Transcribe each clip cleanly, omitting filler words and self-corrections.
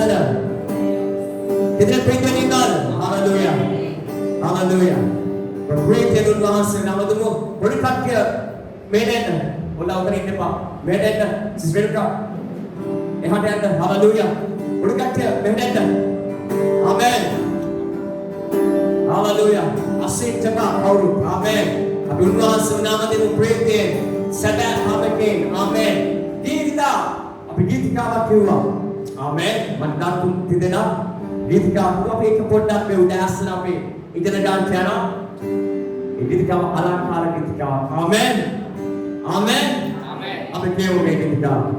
sana? Kita pwede ngal. Hallelujah. Hallelujah. Berpray telun bahasa nama tu mu. Berkat ke menen. Ulau kali ni pak. Menen. Siswelka. Ehada. Hallelujah. Berkat ke menen. Amen. Hallelujah. Asyik cakap kau. Amen. Abdul bahasa nama tu pray ten. Sada amen. Amen. Kita. Begitu kawan kita. Amen. Mandatum tidak nak. Begitu kawan apa yang kepodak beudas nabi. Itu adalah cara. Begitu kawan alam kalah begitu kawan. Amen. Amen. Amen. Apa kau begitu kawan?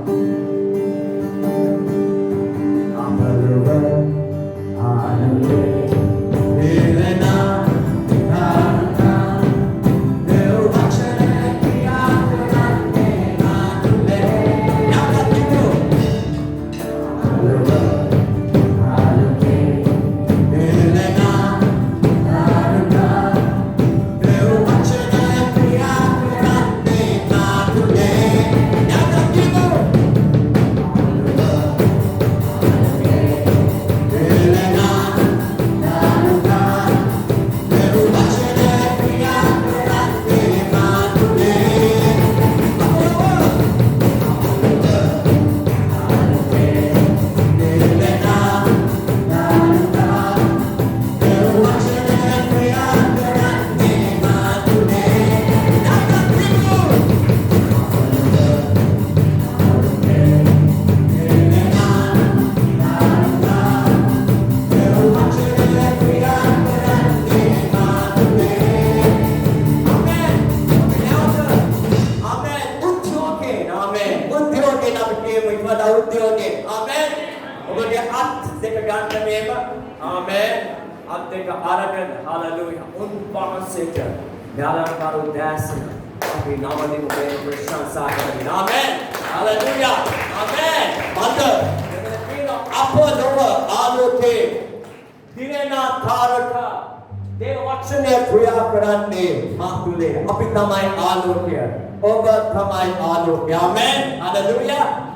Amen. Hallelujah.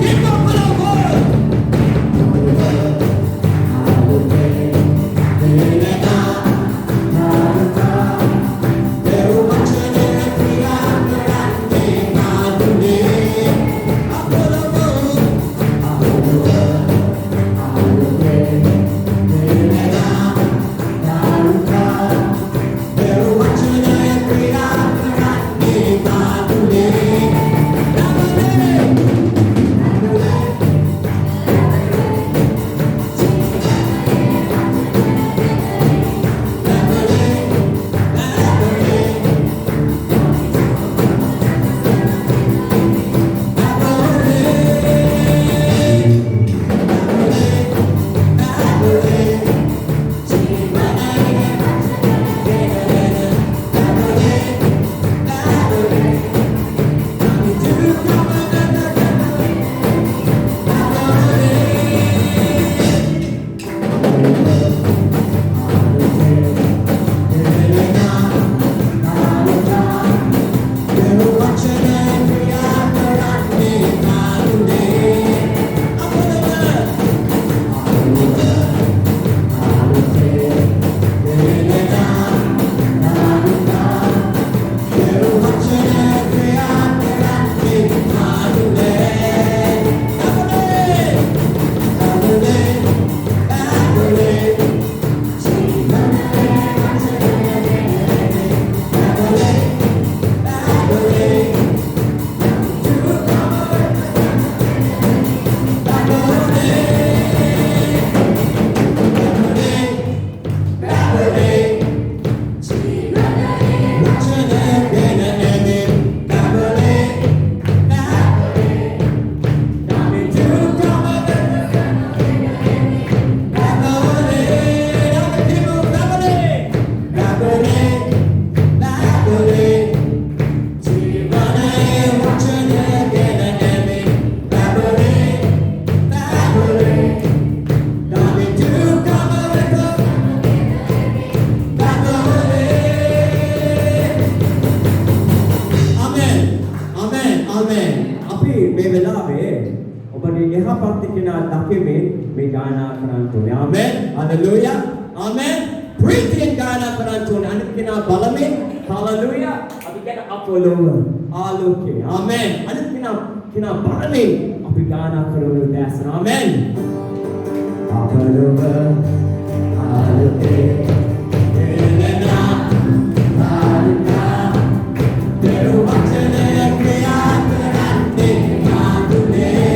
Keep on. gana karanto. Amen. Hallelujah. Amen. Breathe gana karanto. Anik kina balame. Hallelujah. Abhi kena apolo. Aloke. Amen. Anik kina balame. Abhi gana karanto dasan. Amen. Apolo. Aloke. Elena. Alika. Teru achane kriya karante. Adune.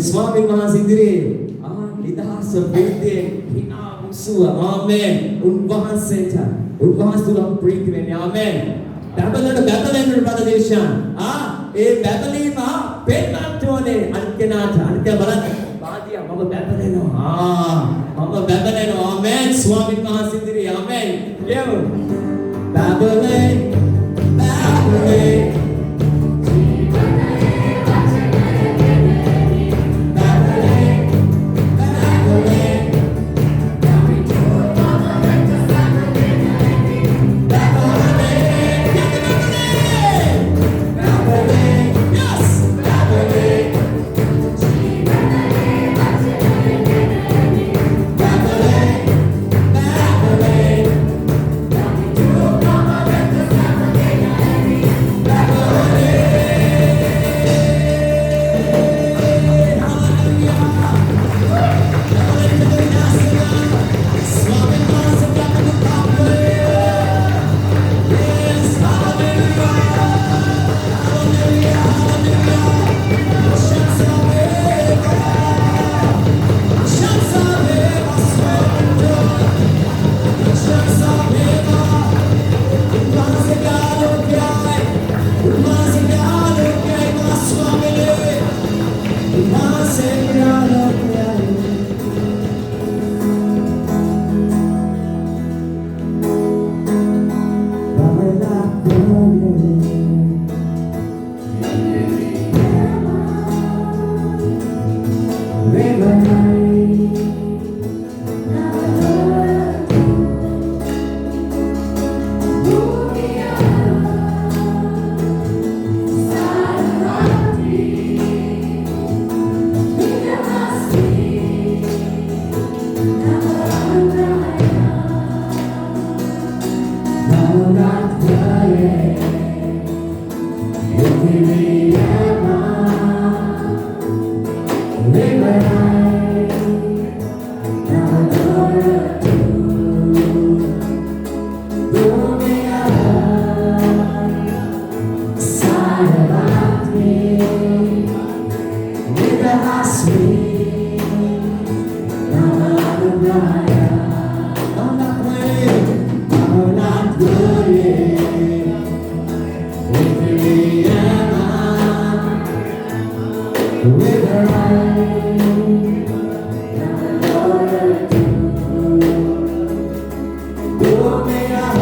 Swami Mahasindri, Lidahas Vede, Hina Musua, Amen. Unvahas tulang Prithvi, Amen. Babylon Pradesh, a Babylon ma, Penatone, Ankenata, Ankabalan, Badia, Mama Babylon, Mama Babylon, Amen. Swami Mahasindri, Amen. Babylon, Babylon. Terima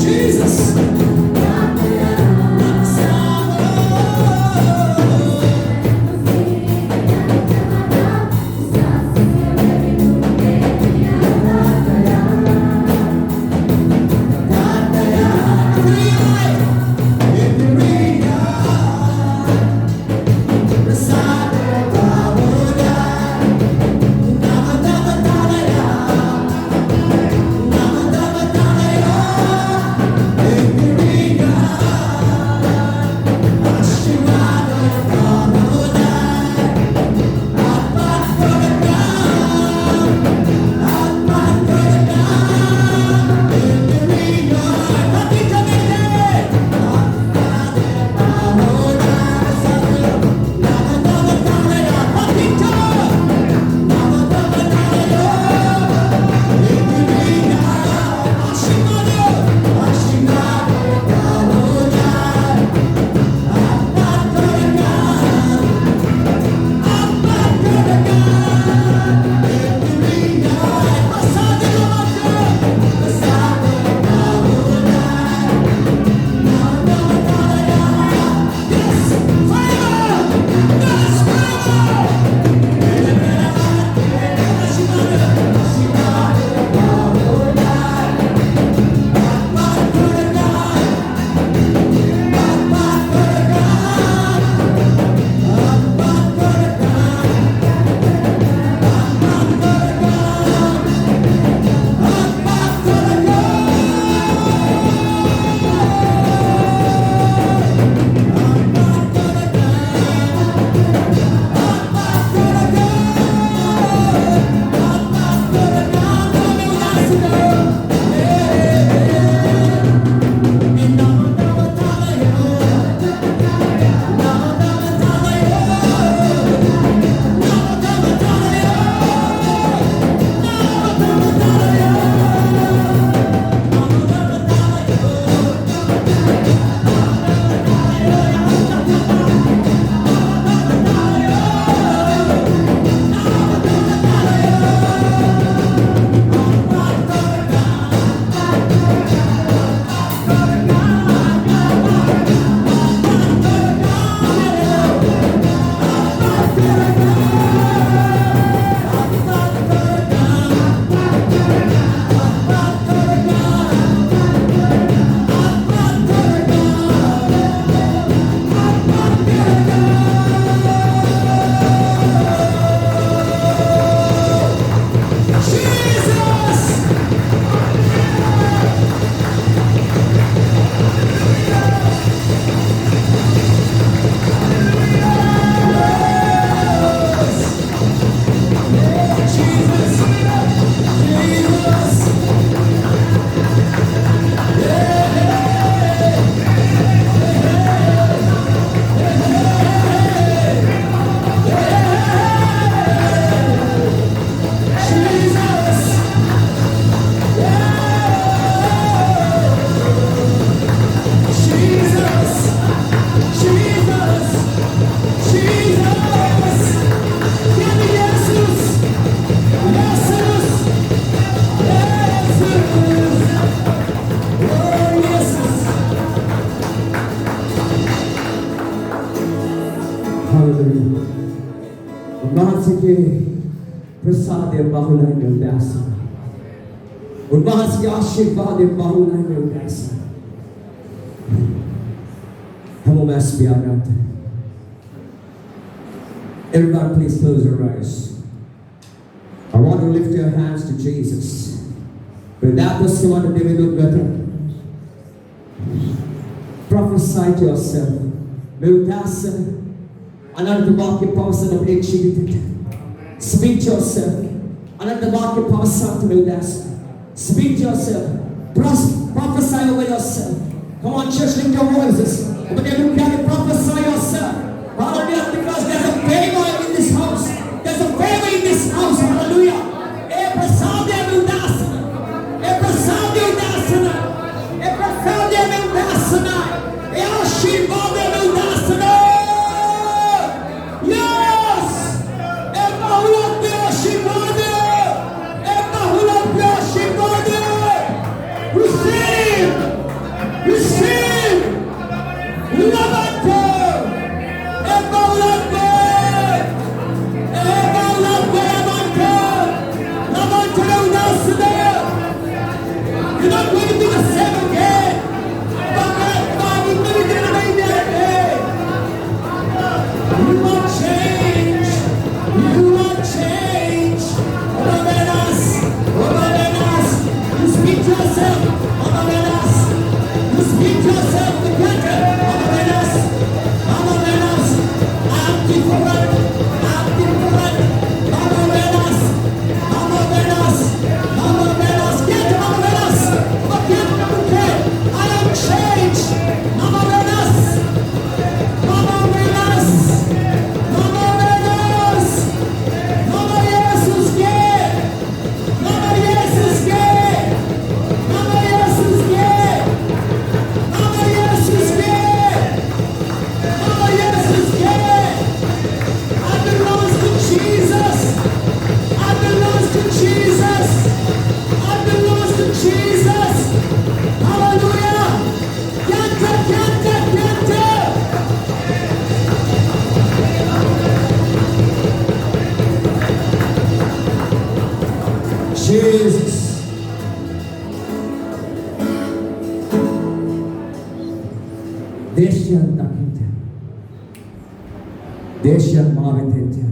Jesus. Hallelujah. उन्मांस के प्रसाद बहुलाय में उदास, उन्मांस के आशीर्वाद बहुलाय में उदास। हम उम्मीद प्यार करते हैं। Everybody, please close your eyes. I want to lift your hands to Jesus. Without this, you want to look better. Prophesy to yourself. Mutasa, another vakya pavasa of ekshigita. Speak to yourself. Another vakya pavasa to mutasa. Speak to yourself. Prophesy over yourself. Come on, church, lift your voices. But you can prophesy yourself. Hallelujah, because there's a favor in this house. There's a favor in this house. Hallelujah. E prasad mutasa. E prasad mutasa. E prasad mutasa. E ashirvad mutasa. Yes. E bahulat ashirvad. E bahulat ashirvad. Receive. Receive. Lavante. E bahulat. E bahulat lavante. Lavante mutasa. You're not going to do the same again. You are change. You are change. You speak to yourself. You speak to yourself. I'm different. I'm different. Get I am changed. Mama Venus. Mama Jesus gay. Mama Jesus gay. Mama Jesus gay. Mama Jesus gay. Mama Jesus gay. I belong to Jesus. I belong to Jesus. I belong to Jesus. Hallelujah. Yanta. Jesus. Deshan takita. Deshan mavetya.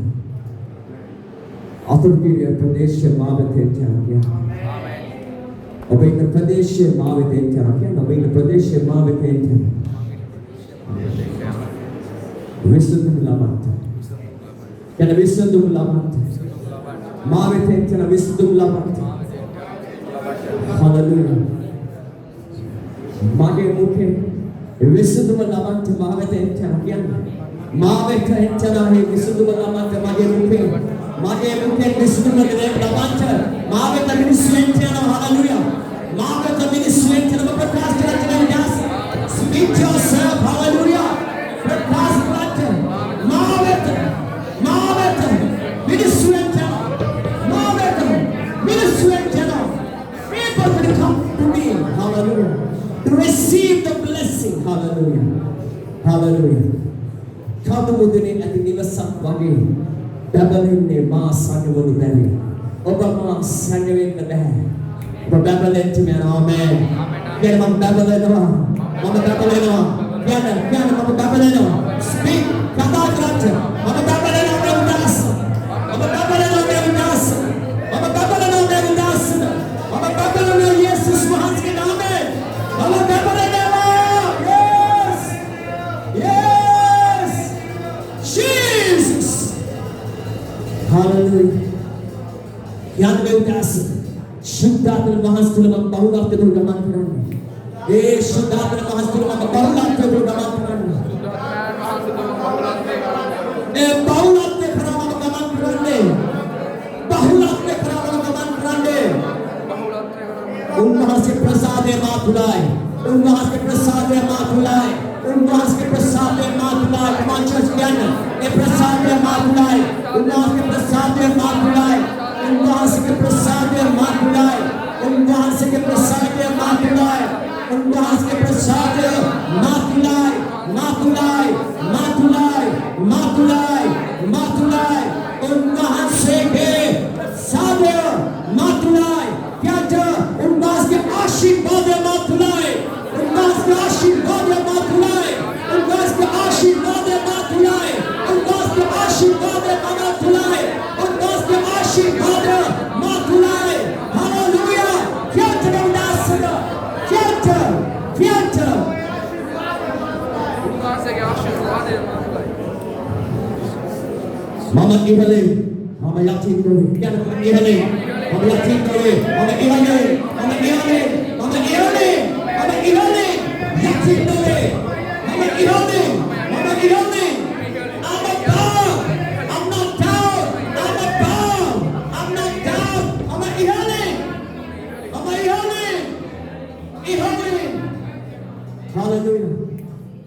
Aturkiriya Pradesh mavetya. Amen. Obeyna Pradesh mavetya. Obeyna Pradesh mavetya. Visudhum lavanta. Kana visudhum lavanta. Mavetya visudhum lavanta. Hallelujah. Mage mukhe visudhum lavanta mavetya. Mavetya nahi visudhum lavanta mage mukhe. Mage mukhe visudhum lavanta. Mavetya ministry. Hallelujah. Mavetya ministry. Speak to yourself. Hallelujah. People will come to me. Hallelujah. To receive the blessing. Hallelujah. Hallelujah. Come with me at the Nivasam Wagi. Babylon ne ma sanwanu bari. Obama sanwin the bag. Babylon to me. Amen. Get my Babylon. Mama Babylon. Get Mama Babylon. Speak. Kadagrata. Mama Babylon Devdas. Mama Babylon Devdas. Mama Babylon Devdas. Mama Babylon Jesus Mahanski Amen. Mama Babylon. Yes. Jesus. Hallelujah. Yan Devdas. Shuddhatul Mahasthulam Bahulaktatul Gamankaran. Shuddhatul Mahasthulam Bahulaktatul Gamankaran. Bahulat ne kharaman gaman karande. Bahulat ne kharaman gaman karande. उनवहाँ से प्रसाद मात उलाए. उनवहाँ से प्रसाद मात उलाए. उनवहाँ से प्रसाद मात उलाए. कमांचर्स ज्ञान ने प्रसाद मात उलाए. उनवहाँ से प्रसाद मात उलाए. उनवहाँ से प्रसाद मात उलाए. उनवहाँ से प्रसाद मात उलाए. उनवहाँ से प्रसाद मात उलाए. मात उलाए. मात उलाए. मात उलाए. Mama ihalin, mama yakin dulu. Kian mama ihalin, mama yakin dulu. Mama ihalin, mama ihalin, mama ihalin, mama ihalin. Yakin dulu. Mama ihalin, mama ihalin. I'm not down. I'm not down. I'm not down. I'm not down. Mama ihalin, mama ihalin, ihalin. Hallelujah.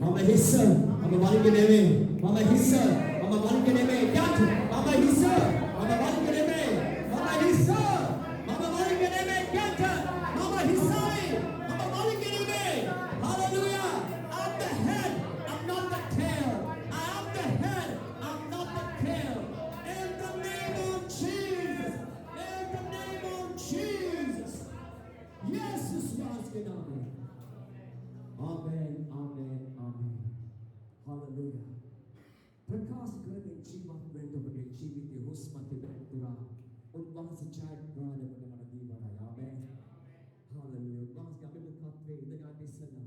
Mama hissa, mama balik ke neme, mama hissa. Mama balik ke neme, kat. Mama hissa, mama balik ke neme, mama hissa. Mama balik ke neme, kat. Mama hissa, mama balik ke neme. Hallelujah. I'm the head, I'm not the tail. I am the head, I'm not the tail. In the name of Jesus. In the name of Jesus. Yes, Christ के नाम में. Amen, amen, amen. Hallelujah. प्रकाश करने जीवन में तो बने जीवित हुस्मत बेतुरा उन वहाँ से चार गाने बने वाला दी बना आमेन. Hallelujah. वहाँ से कभी भी खाते इधर आने से ना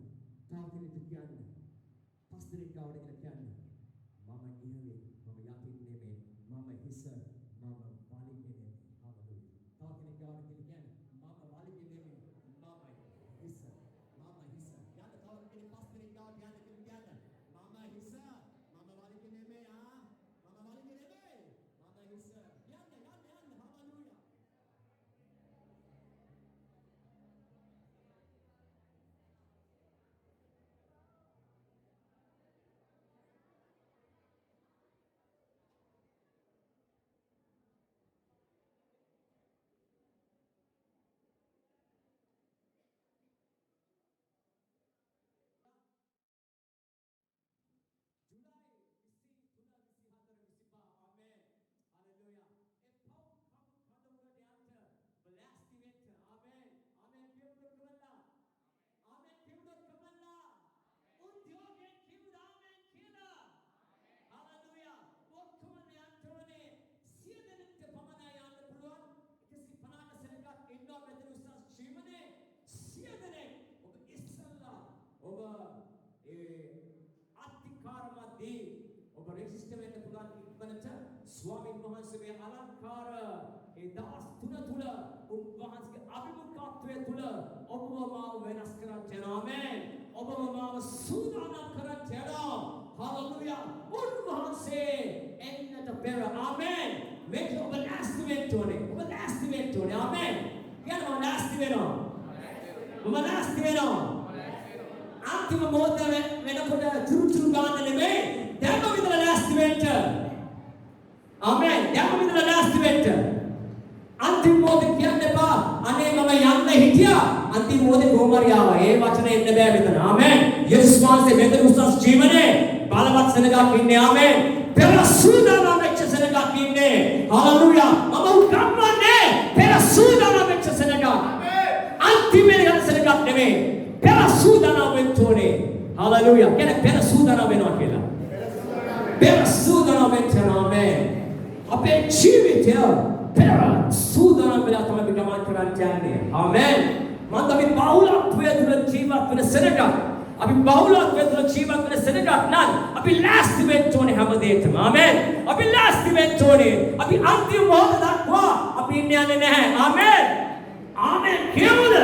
ताकि नहीं तो क्या नहीं पास्टर ने कहा उन्हें क्या नहीं मामा इहले मामा याती ने में मामा हिस्सा मामा वाली के ने Hallelujah. ताकि नहीं कहा उन्हें क्या नहीं मामा वाली के ने में मामा हिस्सा याद था उनके पास्टर ने कहा क्या नहीं क्या नहीं मामा हिस्सा मामा वाली के ने में हाँ मामा वाली के ने में मामा हिस्सा याद Hallelujah. स्वामी वहां से में अलंकार दास तुला तुला उन वहां से अभिमुखात्वे तुला ओबमा वेनस करा जना में ओबमा सुदाना करा जना हालेलुया उन वहां से एन द पेरा आमेन मेक ओब लास्टमेंट तोने आमेन क्या नो लास्टमेंट अंतिम मोहते में वेनकोट चुरु गाने में देखो इधर लास्टमेंट Amen. Yang kami telah lastimet. Antim mode kian depa. Ane mama yang na hitya. Antim mode gomariyawa. Wachana inne bෑ මෙතන. Amen. Yesus වහන්සේ මෙතන උසස් ජීවනේ බලවත් සෙනගක් ඉන්නේ. Amen. පෙර සූදානම් වෙච්ච සෙනගක් ඉන්නේ. Hallelujah. මම උගන්වන්නේ පෙර සූදානම් වෙච්ච සෙනගක්. අන්තිමේ යන සෙනගක් නෙමෙයි. පෙර සූදානම් වෙන්න ඕනේ. Hallelujah. කියන්නේ පෙර සූදානම් වෙනවා කියලා. පෙර සූදානම් වෙච්ච Amen. අපේ ජීවිතය පෙර සූදානම් වෙලා තමයි ගමන් කරන්න යන්නේ. ආමෙන්. මන්ද අපි බහුලත්වයේ තුල ජීවත් වෙන සෙනගක්. අපි බහුලත්වයේ තුල ජීවත් වෙන සෙනගක් නම් අපි ලෑස්ති වෙන්න ඕනේ හැමදේටම. ආමෙන්. අපි ලෑස්ති වෙන්න ඕනේ. අපි අන්තිම මොහොත දක්වා අපි ඉන්න යන්නේ නැහැ. ආමෙන්. ආමෙන් කියමුද?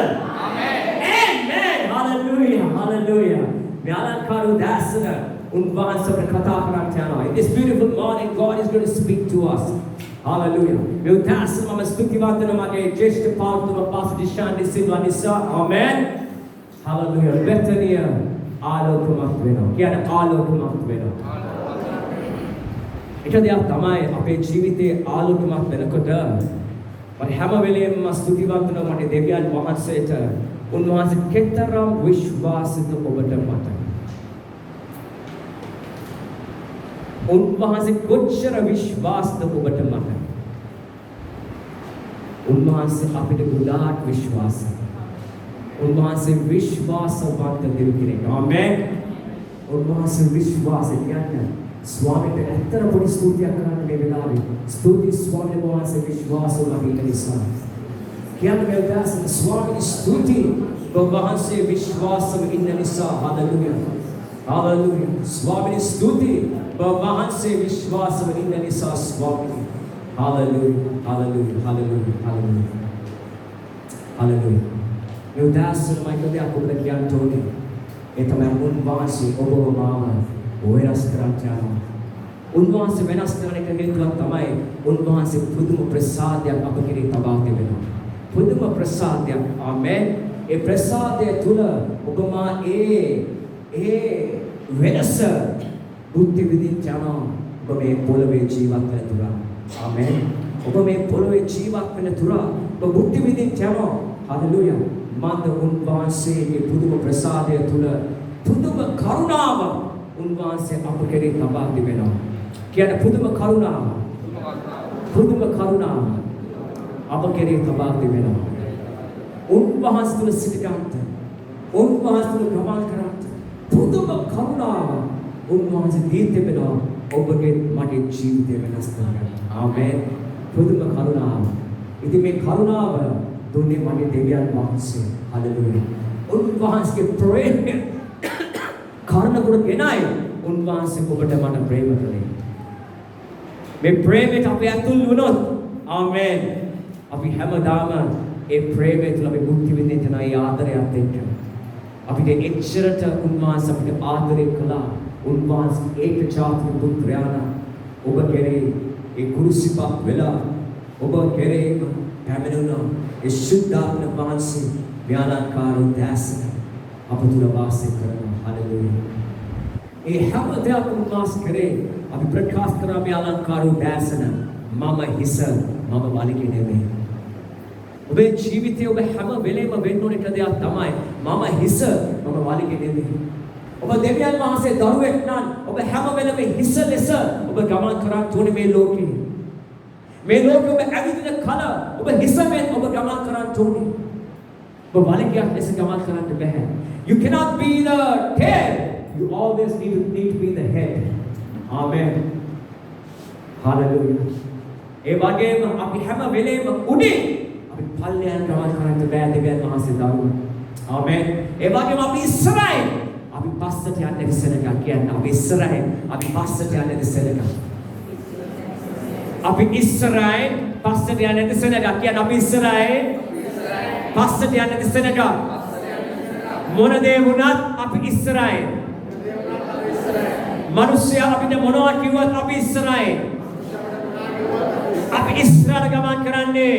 ආමෙන්. ආමෙන්. හalleluya. හalleluya. මේ අලංකාර උදාසන unvahans of the kata karantana. In this beautiful morning, God is going to speak to us. Hallelujah. We will dance mama stuti vatana mage jeshta pautuma pastor Shandi Silva Nisa. Amen. Hallelujah. Bethania ආලෝකමත් වෙනවා. කියන්නේ ආලෝකමත් වෙනවා. ඒක දෙයක් තමයි අපේ ජීවිතේ ආලෝකමත් වෙනකොට මම හැම වෙලෙම ස්තුතිවන්ත වෙනවා මට දෙවියන් වහන්සේට. උන්වහන්සේ කෙතරම් විශ්වාසිත ඔබට මට උන්වහන්සේ කොච්චර විශ්වාසද ඔබට මට උන්වහන්සේ අපිට ගොඩාක් විශ්වාසයි උන්වහන්සේ විශ්වාසවන්ත දෙවියෙක් ආමෙන් උන්වහන්සේ විශ්වාසය කියන්නේ ස්වාමීට ඇත්තට පොඩි ස්තුතියක් කරන්න මේ වෙලාවේ ස්තුති ස්වාමීන් වහන්සේ විශ්වාසව ලබන නිසා කියන්නේ මේ දාසන ස්වාමී ස්තුති ඔබ වහන්සේ විශ්වාසව ඉන්න නිසා හalleluya हालेलुया स्वामी स्तुति महान से विश्वास वनिंद निसा स्वामी hallelujah hallelujah hallelujah hallelujah hallelujah मैं उदास मैं कभी आपको बता तोने ये तो मैं उनवासी ओबोमामा वेरस करांचाना उनवासी वेरस करने के हेतु तमाय उनवासी पुदुम प्रसाद या अपकिरी तबाते बेनो पुदुम प्रसाद या आमेन ये प्रसाद ये तुला ओबमा ए वेरस बुद्धि विधि जाना ओबमे पोलवे जीवात में तुरा आमेन ओबमे पोलवे जीवात में तुरा तो बुद्धि विधि जाना हालेलुया मांद उनवासे के पुदुम प्रसाद ये तुला पुदुम करुणावा उनवासे अपकिरी तबाते बेनो क्या ना पुदुम करुणा अपकिरी तबाते बेनो उनवास तुला सिद्धांत उनवास तुला कमाल करांत पुदुम करुणा उनवास दीते बेनो ओबगे माटे जीविते बेनस्ता आमेन पुदुम करुणा इति में करुणा दोने माटे देवियान वांसे हालेलुया उनवास के प्रेम कारण गुण केनाय उनवास से ओबට මට ප්‍රේම කළේ මේ ප්‍රේමයට අපි ඇතුල් වුණොත් ආමේන් අපි හැමදාම ඒ ප්‍රේමය තුළ අපි මුක්ති විඳින්න ඒ ආදරයත් එක්ක අපිට එච්චරට උන්වහන්සේ අපිට ආදරය කළා උන්වහන්සේ ඒක ජාතික පුත්‍රයාණන් ඔබ කෙරේ ඒ කුරුසිපත් වෙලා ඔබ කෙරේ පැමිණුණා ඒ සුද්ධාත්ම වහන්සේ ඥානකාර උදෑසන අප තුළ වාසය කරනවා हालेलुया ये हम देव उन्वास करे अभी प्रकाश करा में अलंकारो दासन मामा हिस्सा मामा वालिके ने में ඔබේ ජීවිතයේ ඔබ හැම වෙලේම වෙන්න ඕනේ කියලා දෙයක් තමයි මම හිස මම වාලිකේ නෙමෙයි ඔබ දෙවියන් වහන්සේ දරුවෙක් නම් ඔබ හැම වෙලේම හිස ලෙස ඔබ ගමන් කරන්න ඕනේ මේ ලෝකේ ඔබ ඇවිදින කල ඔබ හිසෙන් ඔබ ගමන් කරන්න ඕනේ ඔබ වාලිකයක් ලෙස ගමන් කරන්න බෑ you cannot be the tail you always need to be the head amen hallelujah ඒ වගේම අපි හැම වෙලේම උඩින් අපි පල්ලෙයන් ගමන් කරන්න බෑ දෙවියන් වහන්සේ දරුවෝ ආමෙන් ඒ වගේම අපි ඉස්සරහින් අපි පස්සට යන්න ඉස්සරහ කියන්නේ අපි ඉස්සරහින් අපි පස්සට යන්න ඉස්සරහ අපි ඉස්සරහින් පස්සට යන්න ඉස්සරහ කියන්නේ අපි ඉස්සරහින් පස්සට යන්න ඉස්සරහ මොන දේ වුණත් අපි ඉස්සරහින් මිනිස්සයා අපිට මොනවා කිව්වත් අපි ඉස්සරහින් අපි ඉස්සරහට ගමන් කරන්නේ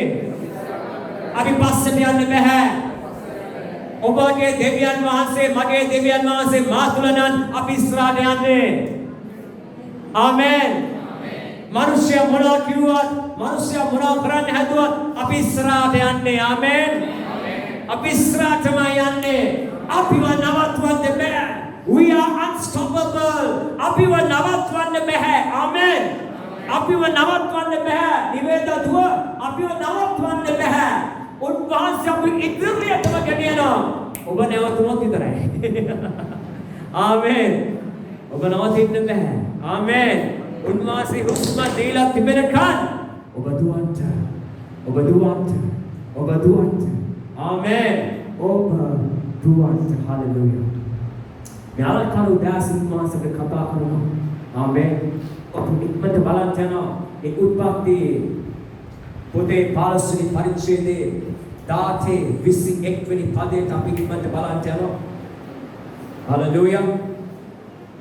අපි පස්සට යන්න බෑ ඔබගේ දෙවියන් වහන්සේ මගේ දෙවියන් වහන්සේ මා තුල නම් අපි ඉස්සරහට යන්නේ ආමෙන් මිනිස්සයා මොනවා කිව්වත් මිනිස්සයා මොනවා කරන්න හැදුවත් අපි ඉස්සරහට යන්නේ ආමෙන් අපි ඉස්සරහටම යන්නේ අපිව නවත්වන්න බෑ we are unstoppable අපිව නවත්වන්න බෑ ආමෙන් අපිව නවත්වන්න බෑ නිවේදතුව අපිව නවත්වන්න බෑ උන්වහන්සේ අපි ඉදිරියටම ගෙනියනවා ඔබ නැවතුනොත් විතරයි ආමෙන් ඔබ නවතින්න බෑ ආමෙන් උන්වහන්සේ හුස්ම දීලා තිබෙනකන් ඔබ දුවන්ට ආමෙන් ඔබ දුවන්ට හalleluya යාලකරු දාසින් මාසක කතා කරනවා ආමෙන් ඔබ ඉක්මනට බලන්න යනවා ඒ උත්පත්ති පොතේ 15 වෙනි පරිච්ඡේදයේ 21 වෙනි පදයට අපි ඉක්මනට බලන්න යනවා හalleluya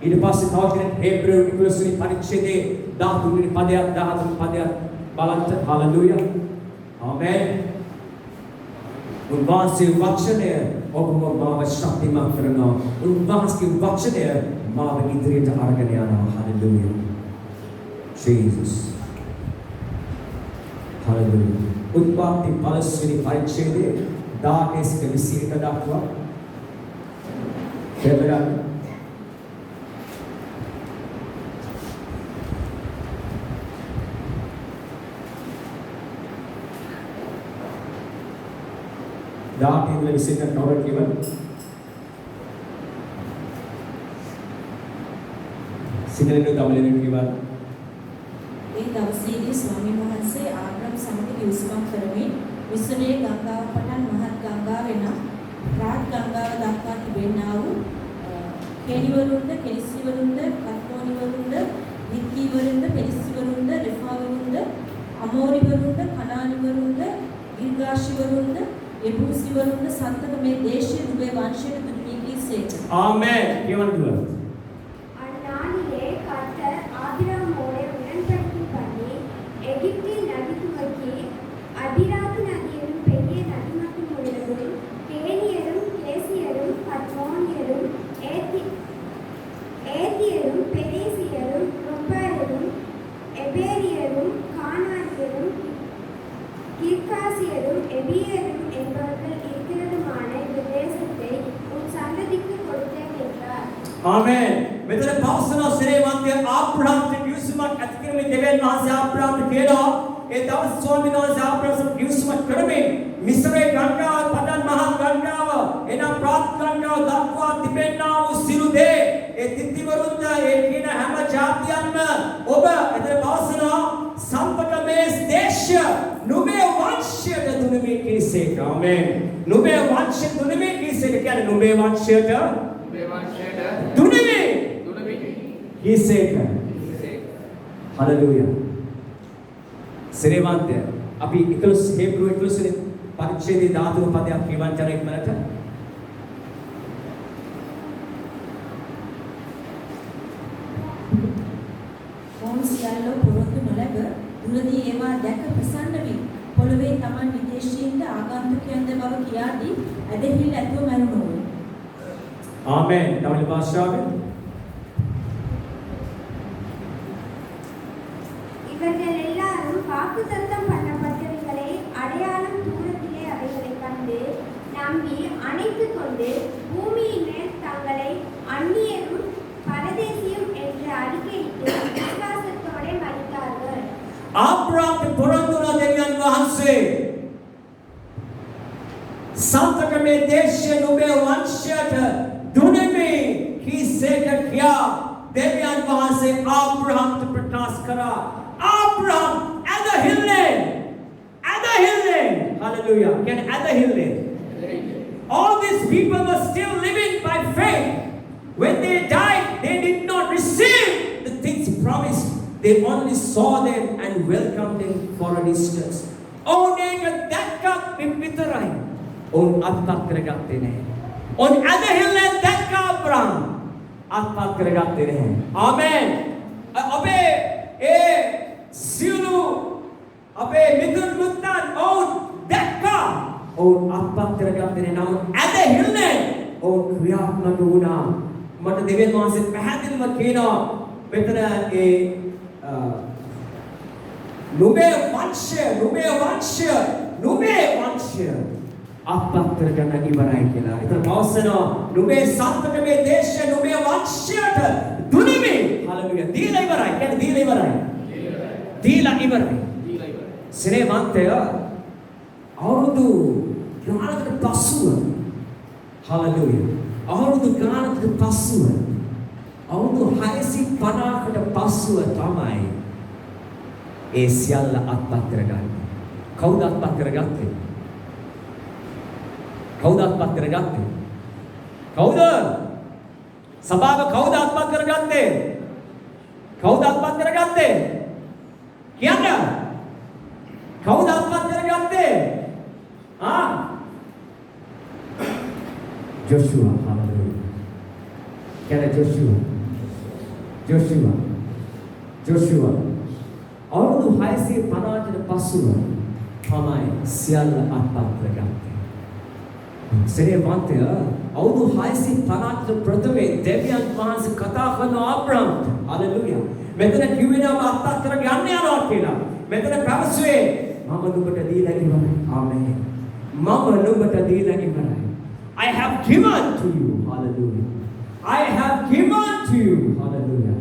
ඊට පස්සේ තව කෙනෙක් හේබ්‍රේව 11 වෙනි පරිච්ඡේදයේ 13 වෙනි පදයක් 14 වෙනි පදයක් බලන්න හalleluya ආමෙන් උන්වහන්සේ වචනය ඔබව මාව ශක්තිමත් කරනවා උන්වහන්සේ වචනය මාව ඉදිරියට අරගෙන යනවා හalleluya Jesus hallelujah උත්පත්ති 15 වෙනි පරිච්ඡේදයේ 11 දක්වා දෙවරක් දාතින් විසිට කවර කියවන සිංහලෙන් තමිලෙන් කියවන ඒ දවසේදී ස්වාමීන් වහන්සේ ආගම් සමග විශ්වාස කරමින් විශ්වයේ ගංගාව පටන් මහත් ගංගාව වෙන රාජ් ගංගාව දක්වා තිබෙනා වූ කෙනිවරුන්ද, කෙනිස්සිවරුන්ද, කත්මෝනිවරුන්ද, හිත්තිවරුන්ද, පෙරිස්සිවරුන්ද, රෙෆාවරුන්ද, අමෝරිවරුන්ද, කනානිවරුන්ද, ගිර්ගාෂිවරුන්ද, එබූසිවරුන්ද සන්තක මේ දේශයේ නුඹේ වංශයට දුන්නී කීසේක. Amen. කියවන්න அந்நாளிலே கர்த்தர் ஆபிரகாமோடு உடன்படிக்கை பண்ணி எகிப்தில் நதி துவக்கி அதிராத்து நதி என்னும் பெரிய நதி மட்டும் உள்ளதும் கேனியரும் கேசியரும் கத்மோனியரும் ஏத்தியரும் பெரேசியரும் ருப்பரும் எபேரியரும் கானானியரும் கிர்காசியரும் எபியரும் என்பவர்கள் இருக்கிறதுமான இந்த தேசத்தை உன் சந்ததிக்கு கொடுத்தேன் என்றார். Amen. මෙතන පවසන ශ්‍රේමන්තය ආබ්‍රහම්ට කිවිසුමක් ඇති කරමින් දෙවියන් වහන්සේ ආබ්‍රහම්ට කියනවා ඒ දවස් ස්වාමීන් වහන්සේ ආබ්‍රහම්ට කිවිසුමක් කරමින් මිස්රේ ගංගාව පදන් මහා ගංගාව එනම් ප්‍රාත් ගංගාව දක්වා තිබෙනා වූ සිළු දේ ඒ තිත්තිවරුන්ද ඒ කියන හැම ජාතියන්ම ඔබ එතන පවසනවා සම්පත මේ දේශය නුඹේ වංශයට දුන්නේ කීසේක. ආමෙන්. නුඹේ වංශයට දුන්නේ කීසේක කියන්නේ නුඹේ වංශයට දුන්නේ කීසේක. හලෙලූයා. ශ්‍රේමන්තය අපි 11 හේබ්‍රුව 11 පරිච්ඡේදයේ 13 පදයක් කියවන්න යන ඉක්මනට මොවුන් සියල්ල පොරොන්දු නොලැබ දුරදී ඒවා දැක ප්‍රසන්න වී පොළවේ තමන් විදේශීන්ට ආගන්තුකයන්ද බව කියාදී ඇදහිල්ල ඇතුව මැරුණෝය. ආමෙන්. තමිල් භාෂාවෙන් இவர்கள் எல்லாரும் வாக்குத்தத்தம் பண்ணப்பட்டவைகளை அடையாளம் தூரத்திலே அவைகளை கண்டு நம்பி அணைத்துக் கொண்டு பூமியின் மேல் தங்களை அந்நியரும் பரதேசியும் என்று அறிக்கையிட்டு விசுவாசத்தோட மரித்தார்கள். ආබ්‍රහම්ට පොරොන්දු වුණ දෙවියන් වහන්සේ සන්තක මේ දේශය නුඹේ වංශයට දුන්නේ කීසේක කියා දෙවියන් වහන්සේ ආබ්‍රහම්ට ප්‍රකාශ කරා. Abraham ඇදහිල්ලෙන් hallelujah කියන්නේ ඇදහිල්ලෙන් all these people were still living by faith. When they died they did not receive the things promised. They only saw them and welcomed them for a distance. ඕනේක දැක්කත් විතරයි. ඕන් අත්පත් කරගත්තේ නැහැ. ඕන් ඇදහිල්ලෙන් දැක්ක අබ්‍රහම් අත්පත් කරගත්තේ නැහැ. ආමෙන්. අපේ ඒ සියලු අපේ මිතුන් මුත්තන් ඔවුන් දැක්කා. ඔවුන් අත්පත් කරගත්තේ නැහැ. නමුත් ඇදහිල්ලෙන් ඔවුන් ක්‍රියාත්මක වුණා. මට දෙවියන් වහන්සේ පැහැදිලිව කියනවා මෙතන ඒ නුඹේ වංශය අත්පත් කරගන්න ඉවරයි කියලා. ඒතර පවසනවා නුඹේ සත්පක මේ දේශය නුඹේ වංශයට දුනිමි. හලෙලූයා. දීලා ඉවරයි. කියන්නේ දීලා ඉවරයි. ශ්‍රේමන්තය අවුරුදු ගානකට පසුව හලෙලූයා. අවුරුදු ගානකට පසුව අවුරුදු 650කට පසුව තමයි ඒ සියල්ල අත්පත් කරගන්නේ. කවුද අත්පත් කරගත්තේ? කවුද? සභාව කවුද අත්පත් කරගත්තේ? කියන්න. කවුද අත්පත් කරගත්තේ? ජොෂුවා. හලෙලූයා. කියන්නේ ජොෂුවා. අවුරුදු 650කට පසුව තමයි සියල්ල අත්පත් කරගත්තේ. ශ්‍රේමන්තය අවුරුදු 650කට ප්‍රථමේ දෙවියන් වහන්සේ කතා කරන ආබ්‍රහම්ට හලෙලූයා. මෙතන කිව්වෙනම අත්පත් කරගන්න යනවා කියලා. මෙතන පැවසුවේ මම නුඹට දීලා ඉවරයි. ආමේන්. මම නුඹට දීලා ඉවරයි. I have given to you. Hallelujah. I have given to you. Hallelujah.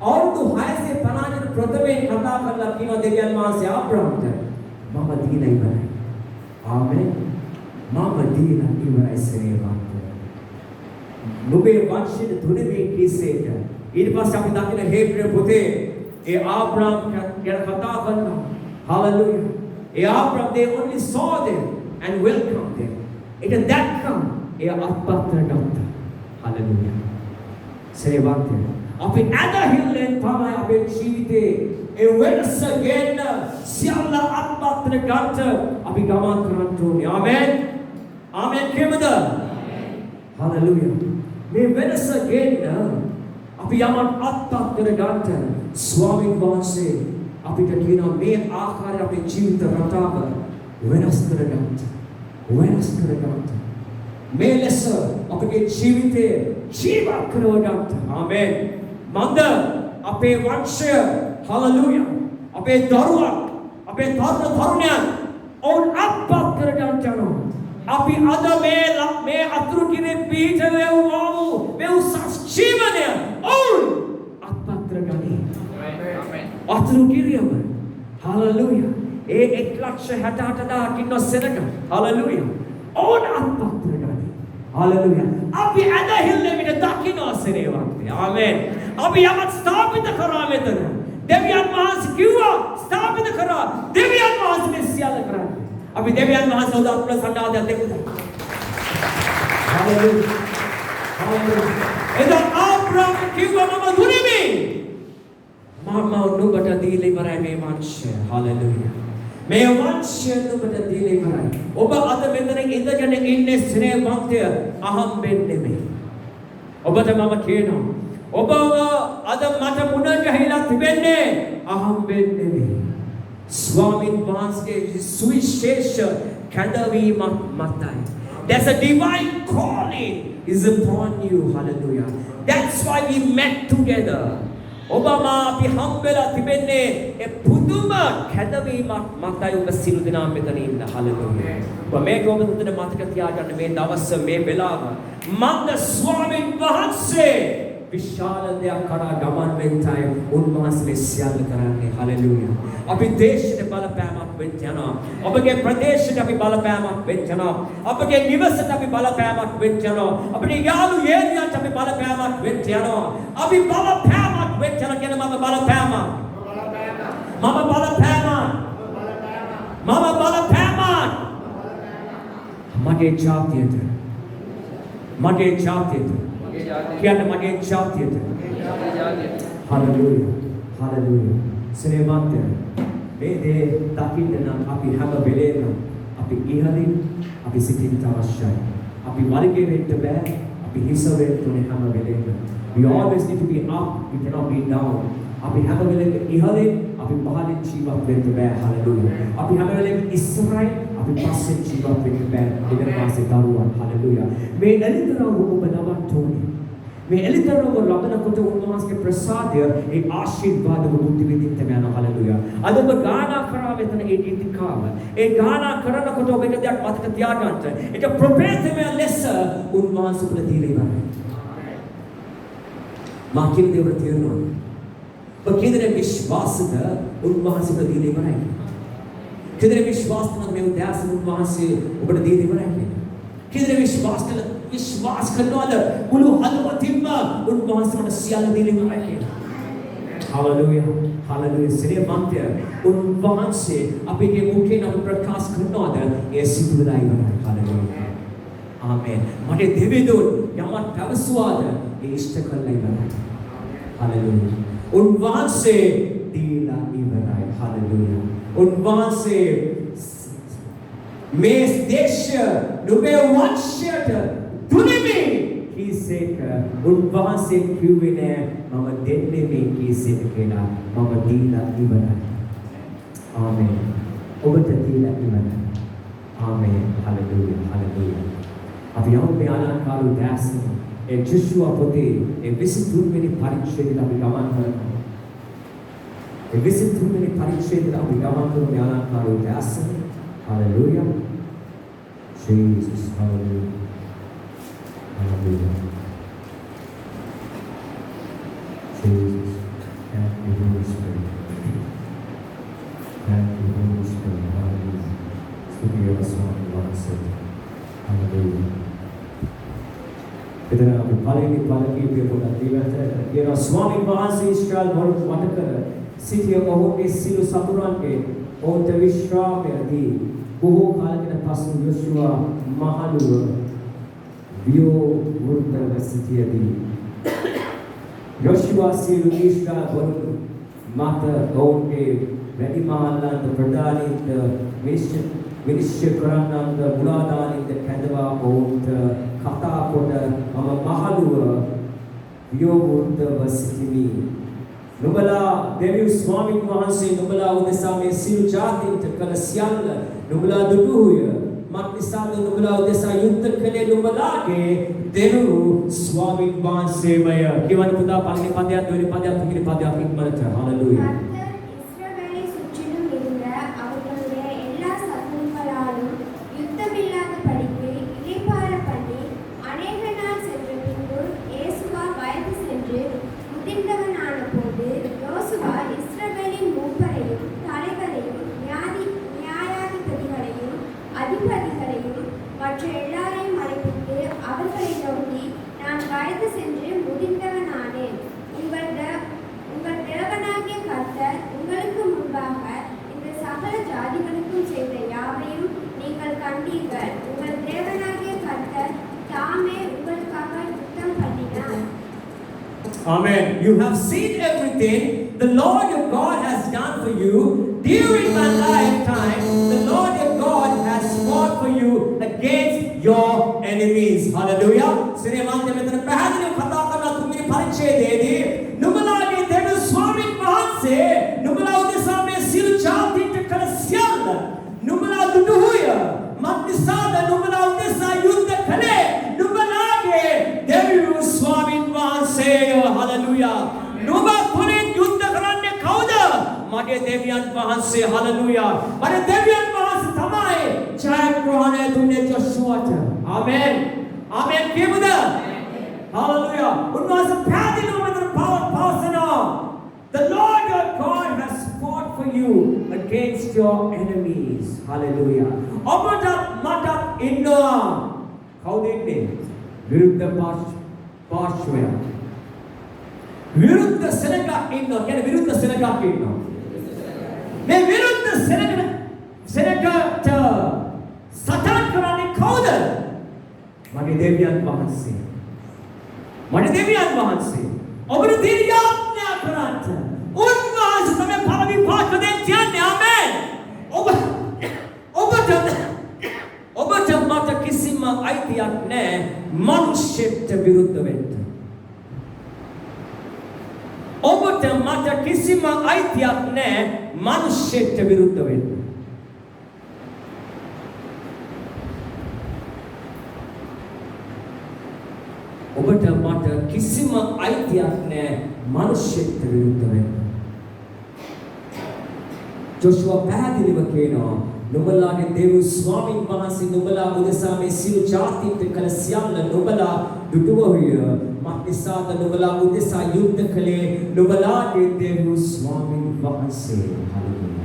අවුරුදු 650කට ප්‍රථමයෙන් කතා කරලා කියනවා දෙවියන් වහන්සේ ආබ්‍රහම්ට මම දීලා ඉවරයි. ආමේන්. මම දීලා ඉවරයි ශ්‍රේමන්තය. නුඹේ වංශයට දුන්නේ කීසේක. ඊට පස්සේ අපි දකින හේබ්‍ර පොතේ ඒ ආබ්‍රහම් ගැන කතා කරනවා. Hallelujah. A ආබ්‍රහම් they only saw them and welcomed them. ඒක දැක්කම ඒ අත්පත් කරගත්තා. Hallelujah. සේවන්තය. අපි ඇදහිල්ලෙන් තමයි අපේ ජීවිතේ ඒ වෙනස ගන්න සියල්ල අත්පත් ගන්නට අපි ගමන් කරන්න ඕනේ. ආමෙන්. ආමෙන් කියමුද? හලෙලූයා. මේ වෙනස ගන්න අපි යමක් අත්පත් කර ගන්නට ස්වාමීන් වහන්සේ අපිට කියනවා මේ ආකාරය අපේ ජීවිත රටාව වෙනස් කර ගන්නට. වෙනස් කර ගන්නට. මේ ලෙස අපේ ජීවිතේ ජීවත් කරව ගන්නට. ආමෙන්. මන්ද අපේ වංශය හලෙලූයා. අපේ දරුවන් අපේ තරුණයන් ඔවුන් අත්පත් කර ගන්නට යනවා. අපි අද මේ අතුරු කිරේ පීඨ වේවෝ මේ උසස් ජීවනය ඔවුන් අත්පත් කරගනී. ආමෙන්. අතුරු කිරියම හලෙලූයා. ඒ 1,68,000 කින්න සෙනග හලෙලූයා. ඔවුන් අත්පත් කරගනී. හලෙලූයා. අපි ඇදහිල්ලේ මිට දකින්න සරේ වක්තේ. ආමෙන්. අපි යමක් ස්ථාපිත කරා මෙතන. දෙවියන් වහන්සේ කිව්වා ස්ථාපිත කරා. දෙවියන් වහන්සේ මේ සියල්ල කරන්නේ. අපි දෙවියන් වහන්සේ උදා අපල සඳහාදයක් දෙමුද? හලෙලූයා. හලෙලූයා. එදා ආබ්‍රහම් කිව්වා මම දුනිමි. මම නුඹට දීලා ඉවරයි මේ වංශය. හලෙලූයා. මේ වංශය නුඹට දීලා ඉවරයි. ඔබ අද මෙතන ඉඳගෙන ඉන්නේ ස්නේහවන්තය අහම්බෙන් නෙමෙයි. ඔබට මම කියනවා ඔබ අද මට මුණ ගැහිලා තිබෙන්නේ අහම්බෙන් නෙමෙයි. ස්වාමීන් වහන්සේගේ සුවිශේෂ කැඳවීමක් මතයි. There's a divine calling is upon you. Hallelujah. That's why we met together. ඔබම අපි හම්බෙලා තිබෙන්නේ ඒ පුදුම කැඳවීමක් මතයි ඔබ සිළු දෙනා මෙතන ඉන්න. Hallelujah. ඔබ මේක ඔබ උදේ මතක තියාගන්න මේ දවස් මේ වෙලාව මන්ද ස්වාමීන් වහන්සේ විශාල දෙයක් කරා ගමන් වෙන්නයි උන්වහන්සේ සියල්ල කරන්නේ. හලෙලූයා. අපි දේශයට බලපෑමක් වෙන්න යනවා. ඔබගේ ප්‍රදේශයට අපි බලපෑමක් වෙන්න යනවා. අපගේ නිවසට අපි බලපෑමක් වෙන්න යනවා. අපේ යාළු යේනියන්ට අපි බලපෑමක් වෙන්න යනවා. අපි බලපෑමක් වෙන්න යන කියන මම බලපෑමක්. මම බලපෑමක්. මම බලපෑමක්. මගේ ජාතියට. මගේ ජාතියට. කියන්න මගේ ජාතියට. හලෙලූයා. හලෙලූයා. ස්නේහවන්තය මේ දේ දකින්න නම් අපි හැම වෙලේම අපි ඉහළින් අපි සිටින්න අවශ්‍යයි. අපි වර්ගයේ වෙන්න බෑ. අපි හිස වෙන්න ඕනේ හැම වෙලේම. We always need to be up. We cannot be down. අපි හැම වෙලේම ඉහළින් අපි පහළින් ජීවත් වෙන්න බෑ. හලෙලූයා. අපි හැම වෙලේම ඉස්සරහින් අපි පස්සෙන් ජීවත් වෙන්න බෑ. ඊට පස්සේ දරුවන්. හලෙලූයා. මේ එළිතරව ඔබ නවත්තෝනේ. මේ එළිතරව ලබනකොට උන්වහන්සේගේ ප්‍රසාදය ඒ ආශිර්වාද බුද්ධ විදිහට යන. හලෙලූයා. අද ඔබ ගානා කරා මෙතන ඒ ගීතිකාව. ඒ ගානා කරනකොට ඔබ එක දෙයක් මතක තියාගන්න. ඒක ප්‍රොපේතමය ලෙස උන්වහන්සේ ප්‍රතිලේ ඉවරයි. මා කියන දේ ඔබට තේරෙනවා. ඔබ කියන විශ්වාසද උන්වහන්සේ ප්‍රතිලේ ඉවරයි. කියන විශ්වාස නම් මේ උදාසන උන්වහන්සේ ඔබට දීලා ඉවරයි. කියන විශ්වාස කරනවාද මුළු හදවතින්ම උන්වහන්සේට සියල්ල දීලා ඉවරයි. හලෙලූයා. හලෙලූයා. ස්නේහවන්තය උන්වහන්සේ අපේ මුඛයෙන් අප ප්‍රකාශ කරනවාද ඒ සිදු වෙලා ඉවරයි. හලෙලූයා. ආමෙන්. මට දෙවිදුන් යමක් පැවසුවාද ඒ ඉෂ්ට කළා ඉවරයි. හලෙලූයා. උන්වහන්සේ දීලා ඉවරයි. හලෙලූයා. උන්වහන්සේ මේ දේශය නුඹේ වංශයට දුනිමි කීසේක උන්වහන්සේ කිව්වේ නෑ මම දෙන්නේ මේ කීසේක කියලා. මම දීලා ඉවරයි. ආමෙන්. ඔබට දීලා ඉවරයි. ආමෙන්. හලෙලූයා. හලෙලූයා. අපි යමු මේ ආලංකාරු දැස්න ඒ ජෝෂුවා පොතේ ඒ 23 වෙනි පරිච්ඡේදයට අපි ගමන් කරනවා. ඒ 23 වෙනි පරිච්ඡේදයට අපි ගමන් කරන මේ ආලංකාරු දැස්න. Hallelujah. Jesus. Hallelujah. Hallelujah. Jesus. Thank you, Holy Spirit. Thank you, Holy Spirit. Hallelujah. Speaking of a song, Lord said, Hallelujah. इधर आप पालेंगे पालेंगे भी बोला दिवस है ये स्वामी वහන්සේ ඉස්රායල් වටකර සිටිය ඔහුගේ සිළු සතුරන්ගේ ඔහුට විශ්‍රාමයේදී බොහෝ කාලයකට පසු යොෂුවා මහලුව වියෝ වෘත්තව සිටියදී යොෂුවා සියලු ඊශ්‍රායල් වරුන් මත ඔවුන්ගේ වැඩිමාල්ලන්ට ප්‍රධානීන්ට විනිශ්චය කරන්නන්ට මුලාදානීන්ට කැඳවා ඔවුන්ට කතා කොට මම මහලුව වියෝවුන්ටව සිටිමි. නුඹලා දෙවියන් ස්වාමීන් වහන්සේ නුඹලා උදෙසා මේ සියලු ජාතීන්ට කළ සියල්ල නුඹලා දුටුහුය. මක්නිසාද නුඹලා උදෙසා යුද්ධ කළේ නුඹලාගේ දෙවියන් ස්වාමීන් වහන්සේමය. කිවන පුතා පළවෙනි පදයක් දෙවෙනි පදයක් තුන්වෙනි පදයක් ඉක්මනට හalleluya. இஸ்ரவேலை சுற்றிலும் இருந்த அவர்களுடைய எல்லா சத்துருக்களாலும் யுத்தமில்லாத படிக்கு இளைப்பாற பண்ணி அநேக நாள் சென்ற பின்பு இயேசுவா வயது சென்று முதிர்ந்தவனான போது யோசுவா இஸ்ரவேலின் மூப்பரையும் தலைவரையும் நியாயாதிபதிகளையும் அதிபதிகளையும் மற்ற எல்லாரையும் அழைப்பித்து அவர்களை நோக்கி நான் வயது சென்று முதிர்ந்தவனானேன். உங்கள் தேவனாகிய கர்த்தர் உங்களுக்கு முன்பாக இந்த சகல ஜாதிகளுக்கும் செய்த யாவையும் நீங்கள் கண்டீர்கள். உங்கள் தேவனாகிய கர்த்தர் தாமே உங்களுக்காக யுத்தம் பண்ணினார். Amen. You have seen everything the Lord your God has done for you during my lifetime. The Lord your God has fought for you against your enemies. Hallelujah. සිනමාන්තය මෙතන පැහැදිලිව කතා කරන තුන්වෙනි පරිච්ඡේදයේදී නුඹලාගේ දෙවියන් ස්වාමීන් වහන්සේ නුඹලා උදෙසා මේ සියලු ජාතීන්ට කළ සියල්ල නුඹලා දුටුහුය. මක්නිසාද නුඹලා උදෙසා යුද්ධ කළේ නුඹලාගේ දෙවියන් ස්වාමීන් වහන්සේය. Hallelujah. නුඹ තුලින් යුද්ධ කරන්නේ කවුද? මගේ දෙවියන් වහන්සේ. Hallelujah. මගේ දෙවියන් වහන්සේ තමයි ජයග්‍රහණය දුන්නේ ජොෂුවාට. Amen. Amen කියමුද? Hallelujah. උන්වහන්සේ පැහැදිලිව මෙතන පවසනවා. The Lord your God has fought for you against your enemies. Hallelujah. ඔබට මට ඉන්නවා. කවුද ඉන්නේ? විරුද්ධ පාර්ශ්වය. විරුද්ධ සෙනගක් ඉන්නවා. කියන්නේ විරුද්ධ සෙනගක් ඉන්නවා. මේ විරුද්ධ සෙනගට සටන් කරන්නේ කවුද? මගේ දෙවියන් වහන්සේ. මගේ දෙවියන් වහන්සේ. ඔබට දිරියාඥා කරන්ට උන්වහන්සේ තමයි පරිවිපාක දෙන්නේ. ආමෙන්. ඔබට මට කිසිම අයිතියක් නැහැ මනුෂ්‍යෙට විරුද්ධ වෙන්න. ඔබට මට කිසිම අයිතියක් නැහැ මනුෂ්‍යෙට විරුද්ධ වෙන්න. ඔබට මට කිසිම අයිතියක් නැහැ මනුෂ්‍යෙට විරුද්ධ වෙන්න. ජොෂුවා පැහැදිලිව කියනවා නුඹලාගේ දෙවියන් ස්වාමීන් වහන්සේ නුඹලා උදෙසා මේ සියලු ජාතීන්ට කළ සියල්ල නුඹලා දුටුවහුය. මක්නිසාද නුඹලා උදෙසා යුද්ධ කළේ නුඹලාගේ දෙවියන් ස්වාමීන් වහන්සේ. හalleluya.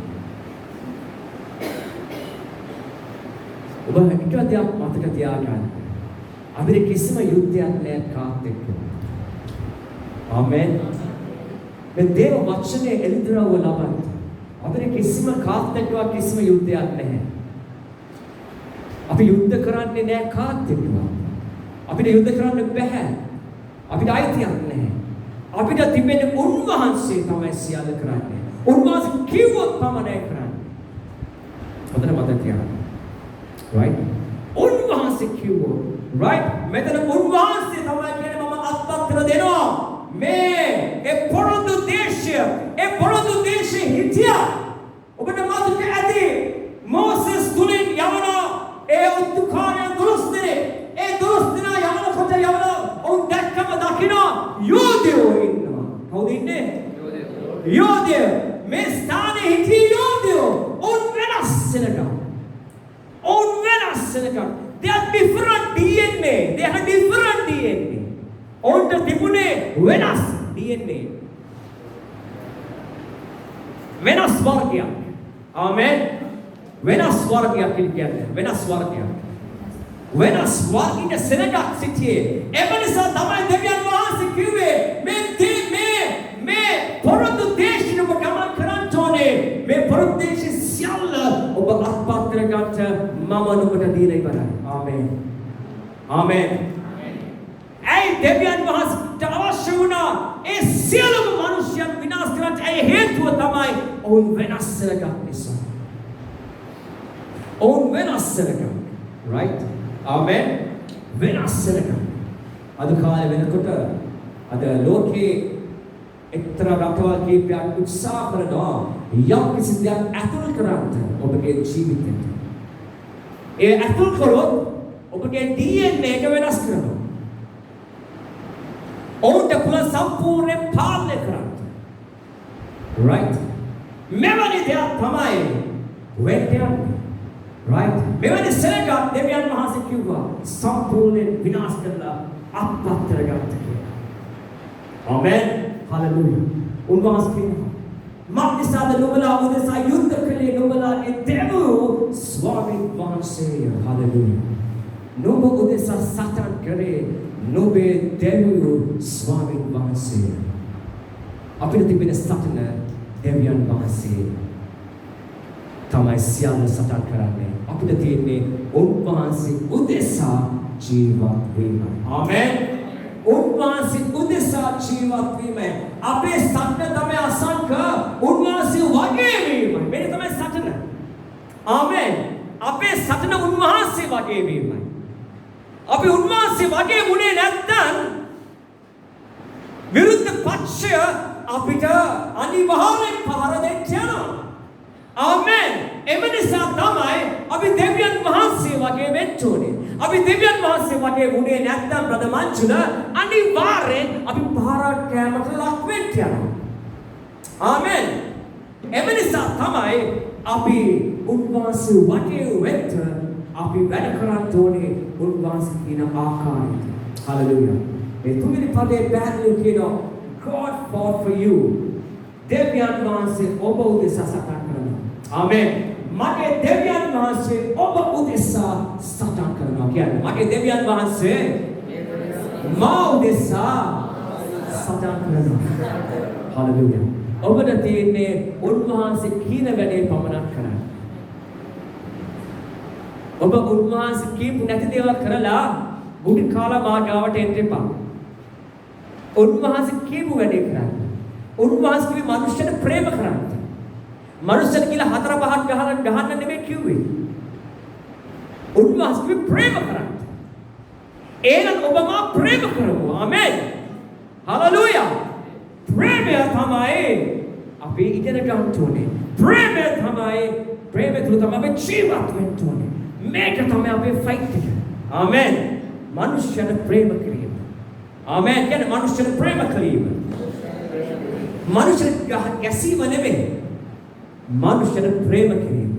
ඔබ හිතවදියා මතක තියාගන්න. අපිට කිසිම යුද්ධයක් නැහැ කාත් එක්ක. ආමෙන්. මේ දේව වචනේ එළිදරව් ලබන්න. අපිට කිසිම කාත් එක්කවත් කිසිම යුද්ධයක් නැහැ. අපි යුද්ධ කරන්නේ නැහැ කාත් එක්කවත්. අපිට යුද්ධ කරන්න බෑ. අපිට අයිතියක් නැහැ. අපිට තිබෙන්නේ උන්වහන්සේ තමයි සියල්ල කරන්නේ. උන්වහන්සේ කිව්වොත් පමණයි කරන්නේ. හොඳට මතක තියාගන්න. right? උන්වහන්සේ කිව්වොත් right? මෙතන උන්වහන්සේ තමයි කියන්නේ මම අත්පත් දෙනවා. මේ ඒ පොරොන්දු දේශයේ හිටියා. ඔබට මතක ඇති මෝසස් තුලින් යවන ඒ උත්කාරයන් දුරස්නේ. ඒ දුරස්නා යවනකොට ඔවුන් දැක්කම දකින්න යෝධයෝ ඉන්නවා. කවුද ඉන්නේ? යෝධයෝ. මේ ස්ථානයේ හිටි යෝධයෝ. ඔවුන් වෙනස් වෙනකම්. They have different DNA. ඔවුන්ට තිබුණේ වෙනස් DNA. වෙනස් වර්ගයක්. ආමෙන්. වෙනස් වර්ගයක් කියන්නේ. වෙනස් වර්ගික සෙනගක් සිටියේ. ඒ නිසා තමයි දෙවියන් වහන්සේ කිව්වේ මේ පොරොන්දු දේශින ඔබ ගමන් කරන්න ඕනේ. මේ පොරොන්දු දේශින සියල්ල ඔබ අත්පත් කරගන්න මම ඔබට දීලා ඉවරයි. ආමෙන්. ආමෙන්. ඇයි දෙවියන් වහන්සේට අවශ්‍ය වුණා ඒ ඔවුන් වෙනස් කරගත් නිසා. ඔවුන් වෙනස් කරගත්. right? amen. වෙනස් කරගත්. අද කාලේ වෙනකොට අද ලෝකේ එක්තරා රටවල් කීපයක් උත්සාහ කරනවා යම් කිසි දෙයක් ඇතුල් කරන්න ඔබගේ ජීවිතයට. ඒ ඇතුල් කරොත් ඔබගේ DNA එක වෙනස් කරනවා. ඔවුන්ට පුළුවන් සම්පූර්ණ පාලනය කරන්න. right? මෙවැනි දෙයක් තමයි වෙන්නේ. right? මෙවැනි සරගත් දෙවියන් වහන්සේ කිව්වා සම්පූර්ණ විනාශ කරලා අත්පත් කරගත්ත කියලා. amen. hallelujah. උන්වහන්සේ කියනවා මක්නිසාද නුඹලා උදෙසා යුද්ධ කළේ නුඹලාගේ දෙවියෝ ස්වාමීන් වහන්සේ. hallelujah. නුඹ උදෙසා සටන් කරේ නුඹේ දෙවියෝ ස්වාමීන් වහන්සේ. අපිට තිබෙන සටන දෙවියන් වහන්සේ තමයි සියල්ල සටන් කරන්නේ. අපිට තියෙන්නේ උන්වහන්සේ උදෙසා ජීවත් වීම. ආමෙන්. උන්වහන්සේ උදෙසා ජීවත් වීම. අපේ සටන තමයි අසංක උන්වහන්සේ වගේ වීම. මේක තමයි සටන. ආමෙන්. අපේ සටන උන්වහන්සේ වගේ වීමයි. අපි උන්වහන්සේ වගේ වුණේ නැත්නම් විරුද්ධ පක්ෂය අපිට අනිවාර්යෙන් පහර දෙන්න යනවා. ආමෙන්. එම නිසා තමයි අපි දෙවියන් වහන්සේ වගේ වෙන්න ඕනේ. අපි දෙවියන් වහන්සේ වගේ වුණේ නැත්නම් බ්‍රදර් මංජුල අනිවාර්යෙන් අපි පහර කෑමට ලක් වෙන්න යනවා. ආමෙන්. එම නිසා තමයි අපි උන්වහන්සේ වගේ වෙන්න අපි වැඩ කරන්න ඕනේ උන්වහන්සේ කියන ආකාරයට. හලෙලූයා. මේ තුන්වෙනි පදයේ පැහැදිලිව කියනවා God fought for you. දෙවියන් වහන්සේ ඔබ උදෙසා සටන් කරනවා. ආමෙන්. මගේ දෙවියන් වහන්සේ ඔබ උදෙසා සටන් කරනවා කියන්නේ. මගේ දෙවියන් වහන්සේ මා උදෙසා සටන් කරනවා. හලෙලූයා. ඔබට තියෙන්නේ උන්වහන්සේ කියන වැඩේ පමණක් කරන්න. ඔබ උන්වහන්සේ කියපු නැති දේවල් කරලා බුදු කාලා මාර්ගාවට එන්න එපා. උන්වහන්සේ කියපු වැඩේ කරන්න. උන්වහන්සේ කිව්වේ මනුෂ්‍යයට ප්‍රේම කරන්න. මනුෂ්‍යයට කියලා හතර පහක් ගහන්න නෙමෙයි කිව්වේ. උන්වහන්සේ කිව්වේ ප්‍රේම කරන්න. එහෙනම් ඔබ මා ප්‍රේම කරමු. ආමෙන්. හලෙලූයා. ප්‍රේමය තමයි අපි ඉගෙන ගන්න ඕනේ. ප්‍රේමය තමයි ප්‍රේමය තුල තමයි අපි ජීවත් වෙන්න ඕනේ. මේක තමයි අපේ ෆයිට් එක. ආමෙන්. මනුෂ්‍යයට ප්‍රේම කිරීම. ආමෙන්. කියන්නේ මනුෂ්‍යයට ප්‍රේම කිරීම. මනුෂ්‍යයට ගැසීම නෙමෙයි. මනුෂ්‍යයට ප්‍රේම කිරීම.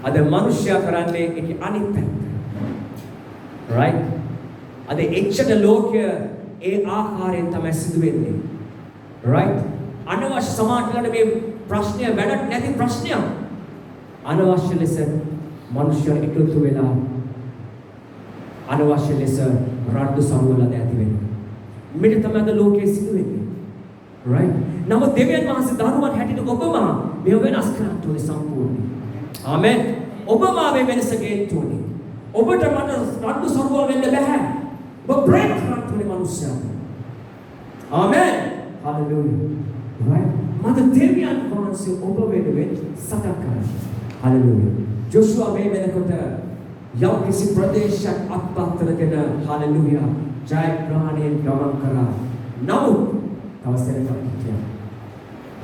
අද මනුෂ්‍යයා කරන්නේ ඒකේ අනිත් පැත්ත. right? අද එච්චර ලෝකය ඒ ආකාරයෙන් තමයි සිදු වෙන්නේ. right? අනවශ්‍ය සමාජවලට මේ ප්‍රශ්නය වැඩක් නැති ප්‍රශ්නයක්. අනවශ්‍ය ලෙස මනුෂ්‍ය එකතු වෙලා අනවශ්‍ය ලෙස රණ්ඩු සමුවලද ඇති වෙනවා. මේක තමයි අද ලෝකයේ සිදු වෙන්නේ. right? නමුත් දෙවියන් වහන්සේ දරුවන් හැටියට ඔබම මේ වෙනස් කරන්න ඕනේ සම්පූර්ණයෙන්. ආමෙන්. ඔබම මේ වෙනස ගේන්න ඕනේ. ඔබට මට රණ්ඩු සමුවල වෙන්න බෑ. ඔබ ප්‍රේම කරන්න ඕනේ මනුෂ්‍යයන්ට. ආමෙන්. හලෙලූයා. right? මට දෙවියන් වහන්සේ ඔබ වෙනුවෙන් සටන් කරන්න. හලෙලූයා. ජොෂුවා මේ වෙනකොට යම් කිසි ප්‍රදේශයක් අත්පත් කරගෙන හලෙලූයා ජයග්‍රහණයෙන් ගමන් කරා. නමුත් තවසරයක් හිටියා.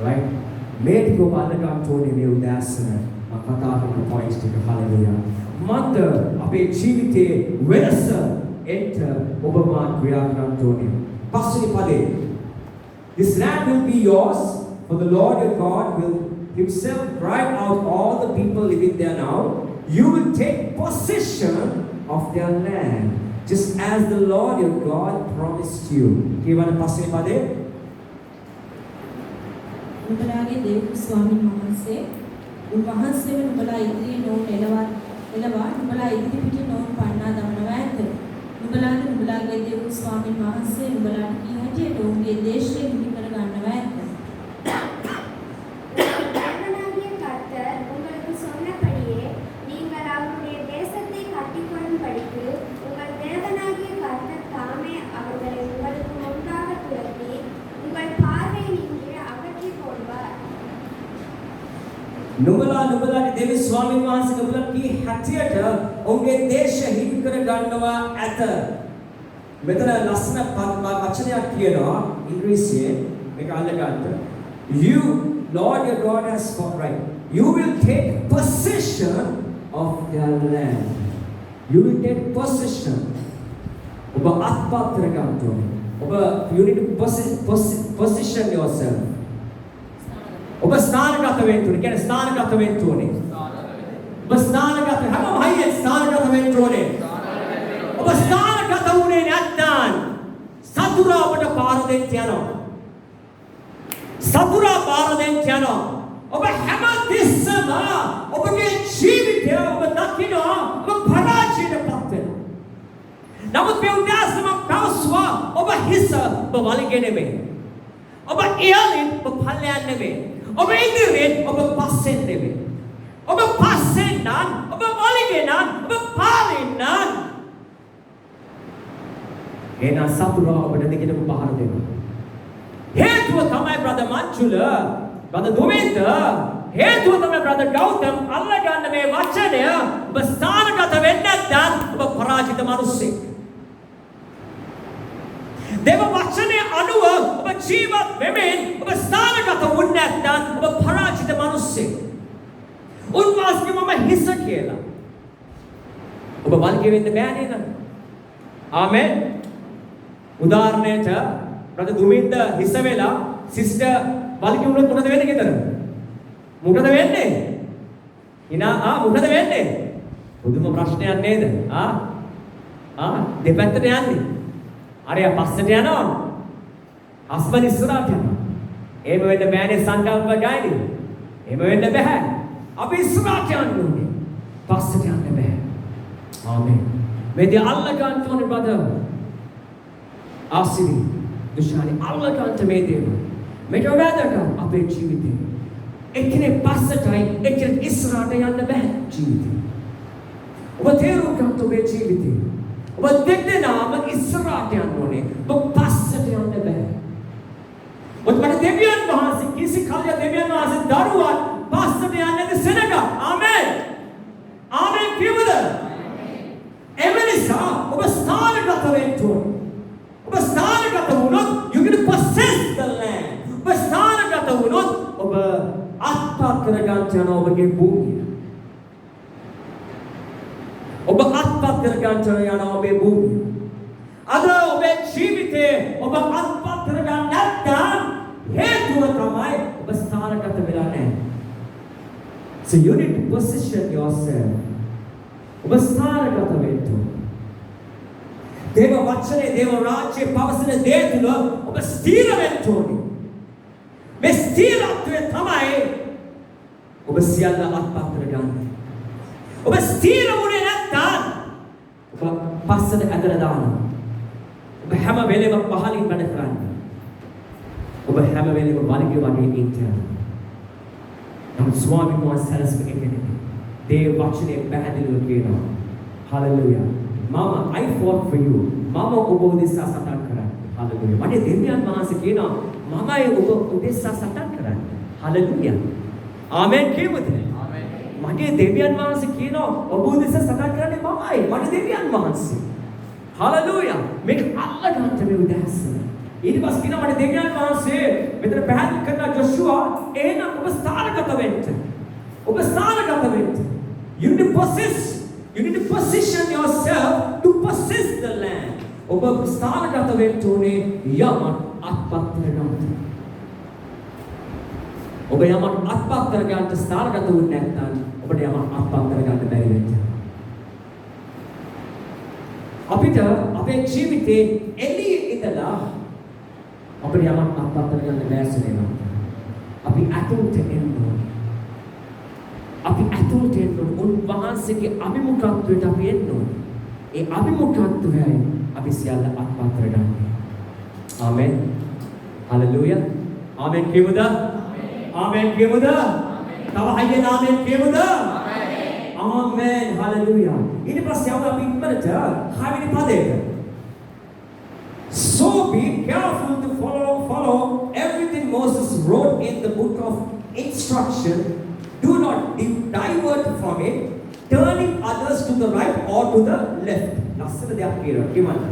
right? මේ ටික ඔබ අල්ලගන්න ඕනේ මේ උදෑසන කතා කරන පොයින්ට්ස් ටික. හලෙලූයා. මන්ද අපේ ජීවිතයේ වෙනස එන්ට ඔබ මා ක්‍රියා කරන්න ඕනේ. පස්වෙනි පදේ This land will be yours, for the Lord your God will himself drive out all the people living there now. You will take possession of their land, just as the Lord your God promised you. Kiywana pasne pade. නුඹලාගේ දේව ස්වාමීන් වහන්සේ උන්වහන්සේව නුඹලා ඉදිරියේ නොවුන් එළවා නුඹලා ඉදිරි පිට නොවුන් පන්නා දමනවා ඇත. නුඹලාද නුඹලාගේ දේව ස්වාමීන් වහන්සේ නුඹලාට කී හැටියට ඔවුන්ගේ දේශය හිමි කර ගන්නවා ඇත. தேவனாகிய கர்த்தர் உங்களுக்கு சொன்னபடியே நீங்கள் அவருடைய தேசத்தை கட்டிக்கொள்ளும்படிக்கு உங்கள் தேவனாகிய கர்த்தர் தாமே அவர்களை உங்களுக்கு முன்பாக துரத்தி உங்கள் பார்வையினின்று அகற்றிக் கொள்வார். නුඹලාගේ දේවී ස්වාමීන් වහන්සේ නුඹලා කී හැටියට ඔවුන්ගේ දේශ හිමි කර ගන්නවා ඇත. මෙතන ලස්සන වචනයක් කියනවා ඉංග්‍රීසියෙන් මේක අල්ලගන්න. You Lord your God has spoken, right? You will take possession of their land. You will take possession. ඔබ අත්පත් කර ගන්න ඕනේ. ඔබ you need to position yourself. ඔබ ස්ථානගත වෙන්න ඕනේ. කියන්නේ ස්ථානගත වෙන්න ඕනේ. ඔබ ස්ථානගත හැමෝම හයියෙන් ස්ථානගත වෙන්න ඕනේ. ඔබ ස්ථානගත වුණේ නැත්නම් සතුරා ඔබට පාර දෙන්න යනවා. සතුරා පාර දෙන්න යනවා. ඔබ හැම තිස්සම ඔබගේ ජීවිතය ඔබ දකිනවා ඔබ පරාජයටපත් වෙනවා. නමුත් මේ උදෑසන පවස්වා ඔබ හිස ඔබ වලිගේ නෙමෙයි. ඔබ ඉහළින් ඔබ පල්ලෙයන් නෙමෙයි. ඔබ ඉදිරියෙන් ඔබ පස්සෙන් නෙමෙයි. ඔබ පස්සෙන් නම් ඔබ වලිගේ නම් ඔබ පාරෙන් නම් එන සතුරා ඔබට දෙකටම පහර දෙනවා. හේතුව තමයි බ්‍රදර් මංජුල බ්‍රදර් දුමින්ද හේතුව තමයි බ්‍රදර් ගෞතම් අල්ලගන්න මේ වචනය ඔබ ස්ථානගත වෙන්නේ නැත්නම් ඔබ පරාජිත මිනිස්සෙක්. දේව වචනය අනුව ඔබ ජීවත් වෙමින් ඔබ ස්ථානගත වුණේ නැත්නම් ඔබ පරාජිත මිනිස්සෙක්. උන්වහන්සේ මම හිස කියලා. ඔබ වල්ගේ වෙන්න බෑ නේද? ආමෙන්. උදාහරණයට බ්‍රදර් දුමින්ද හිස වෙලා සිස්ටර් වල්ගේ වුණොත් මොකද වෙන්නේ ගෙදර? මොකද වෙන්නේ? මොකද වෙන්නේ? පුදුම ප්‍රශ්නයක් නේද? දෙපැත්තට යන්නේ. අරයා පස්සට යනවා. හස්බන්ඩ් ඉස්සරහට යනවා. එහෙම වෙන්න බෑනේ සංකල්ප ගයිනේ. එහෙම වෙන්න බෑ. අපි ඉස්සරහට යන්න ඕනේ. පස්සට යන්න බෑ. ආමෙන්. මේ දී අල්ල ගන්න ඕනේ බ්‍රදර්. ආසිරි දුෂානි අල්ල ගන්න මේ දේව. මේක වැදගත් අපේ ජීවිතේ. එක්කෙනෙක් පස්සටයි එක්කෙනෙක් ඉස්සරහට යන්න බෑ ජීවිතේ. ඔබ තේරුම් ගන්න ඔබේ ජීවිතේ. ඔබ දෙන්නාම ඉස්සරහට යන්න ඕනේ. ඔබ පස්සට යන්න බෑ. ඔබ මට දෙවියන් වහන්සේ කිසි කල්ය දෙවියන් වහන්සේ දරුවන් පස්සට යන්නේ නැති සෙනග. ආමෙන්. ආමෙන් කියවද? එවනිසා ඔබ ස්ථානගත වෙන්න ඕනේ. ඔබ ස්ථානගත වුණොත් you can possess the land. ඔබ ස්ථානගත වුණොත් ඔබ අත්පත් කර ගන්න යන ඔබගේ භූමිය. ඔබ අත්පත් කර ගන්න යන ඔබේ භූමිය. අද ඔබේ ජීවිතේ ඔබ අත්පත් කර ගන්න නැත්නම් හේතුව තමයි ඔබ ස්ථානගත වෙලා නැහැ. So you need to position yourself. ඔබ ස්ථානගත වෙන්න ඕනේ. දේව වචනේ දේව රාජ්‍යයේ පවසන දේ තුල ඔබ ස්ථිර වෙන්න ඕනේ. මේ ස්ථිරත්වය තමයි ඔබ සියල්ල අත්පත් කරගන්නේ. ඔබ ස්ථිර වුණේ නැත්නම් ඔබ පස්සට ඇදලා දානවා. ඔබ හැම වෙලේම පහලින් වැඩ කරන්නේ. ඔබ හැම වෙලේම වලිගේ වගේ ඉන්නවා. නමුත් ස්වාමීන් වහන්සේ සැලසුම් එකනේ. දේව වචනේ පැහැදිලිව කියනවා. Hallelujah. Mama, I fought for you. Mama ඔබ උදෙසා සටන් කරන්නේ. Hallelujah. මගේ දෙවියන් වහන්සේ කියනවා මමයි ඔබ උදෙසා සටන් කරන්නේ. Hallelujah. ආමෙන් කියමුද? ආමෙන්. මගේ දෙවියන් වහන්සේ කියනවා ඔබ උදෙසා සටන් කරන්නේ මමයි. මගේ දෙවියන් වහන්සේ. Hallelujah. මේක අල්ලගන්න මේ උදැසන. ඊට පස්සේ කියනවා මගේ දෙවියන් වහන්සේ මෙතන පැහැදිලි කරන ජොෂුවා එහෙනම් ඔබ ස්ථානගත වෙන්න. ඔබ ස්ථානගත වෙන්න. You need to position yourself to possess the land. ඔබ ස්ථානගත වෙන්න ඕනේ යමක් අත්පත් කරගන්න. ඔබ යමක් අත්පත් කරගන්න ස්ථානගත වුනේ නැත්නම් ඔබට යමක් අත්පත් කරගන්න බැරි වෙනවා. අපිට අපේ ජීවිතේ එළියේ ඉඳලා අපිට යමක් අත්පත් කරගන්න බැහැ වෙනවා. අපි අතුලට එන්න ඕනේ. අපි ඇතුළට එන්න උන්වහන්සේගේ අභිමුඛත්වයට අපි එන්න ඕනේ. ඒ අභිමුඛත්වයයි අපි සියල්ල අත්පත් කරගන්නේ. ආමෙන්. හලෙලූයා. ආමෙන් කියමුද? ආමෙන් කියමුද? තව හයියෙන් ආමෙන් කියමුද? ආමෙන්. හලෙලූයා. ඊට පස්සේ අපි ඉක්මනට 6 වෙනි පදයට. So be careful to follow everything Moses wrote in the book of instruction. do not divert from it, turning others to the right or to the left. ලස්සන දෙයක් කියනවා කිව්වද?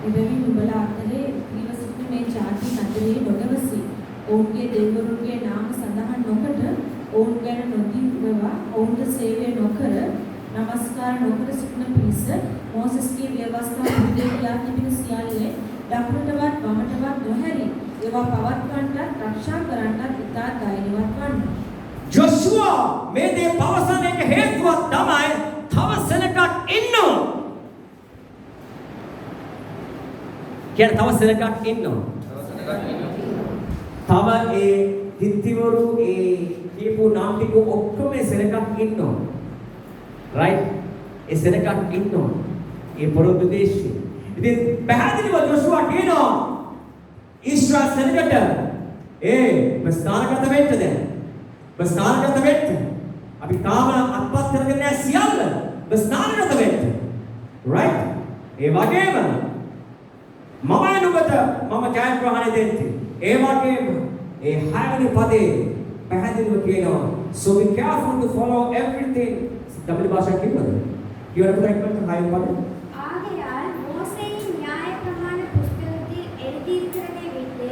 එබැවින් නුඹලා අතරේ ඊවසිත මේ ජාති අතරේ නොදවසි. ඔවුන්ගේ දෙවිවරුන්ගේ නාම සඳහන් නොකොට ඔවුන් ගැන නොදිවවා ඔවුන්ට සේවය නොකර නමස්කාර නොකර සිටින පිරිස මෝසස්ගේ ව්‍යවස්ථාව විදේකියා තිබෙන සියල්ලේ දකුණටවත් වමටවත් නොහැරි ඒවා පවත්වන්නත් රක්ෂා කරන්නත් ඉතා ධෛර්යවත් වන්න. ජොෂුවා මේ දේ පවසන එක හේතුවක් තමයි තව සෙනගක් ඉන්නවා. කියන තව සෙනගක් ඉන්නවා. තව ඒ තිත්තිවරු ඒ කියපු නාම ටික ඔක්කොම සෙනගක් ඉන්නවා. right? ඒ සෙනගක් ඉන්නවා. ඒ පොරොන්දු දේශේ. ඉතින් පැහැදිලිව ජොෂුවා කියනවා ඊශ්‍රායල් සෙනගට ස්ථානගත වෙන්න දැන්. ස්ථානගත වෙන්න. අපි තාම අත්පත් කරගෙන නැහැ සියල්ල. ස්ථානගත වෙන්න. right? ඒ වගේම මම නුඹට මම ජයග්‍රහණය දෙන්නේ. ඒ වගේම ඒ 6 වෙනි පදේ පැහැදිලිව කියනවා so be careful to follow everything. Tamil භාෂාව කියනවද? කියවන්න පුතේ 6 වෙනි පදේ. ஆகையால் மோசேயின் நியாயப்பிரமாண புஸ்தகத்தில் எழுதியிருக்கிறதை விட்டு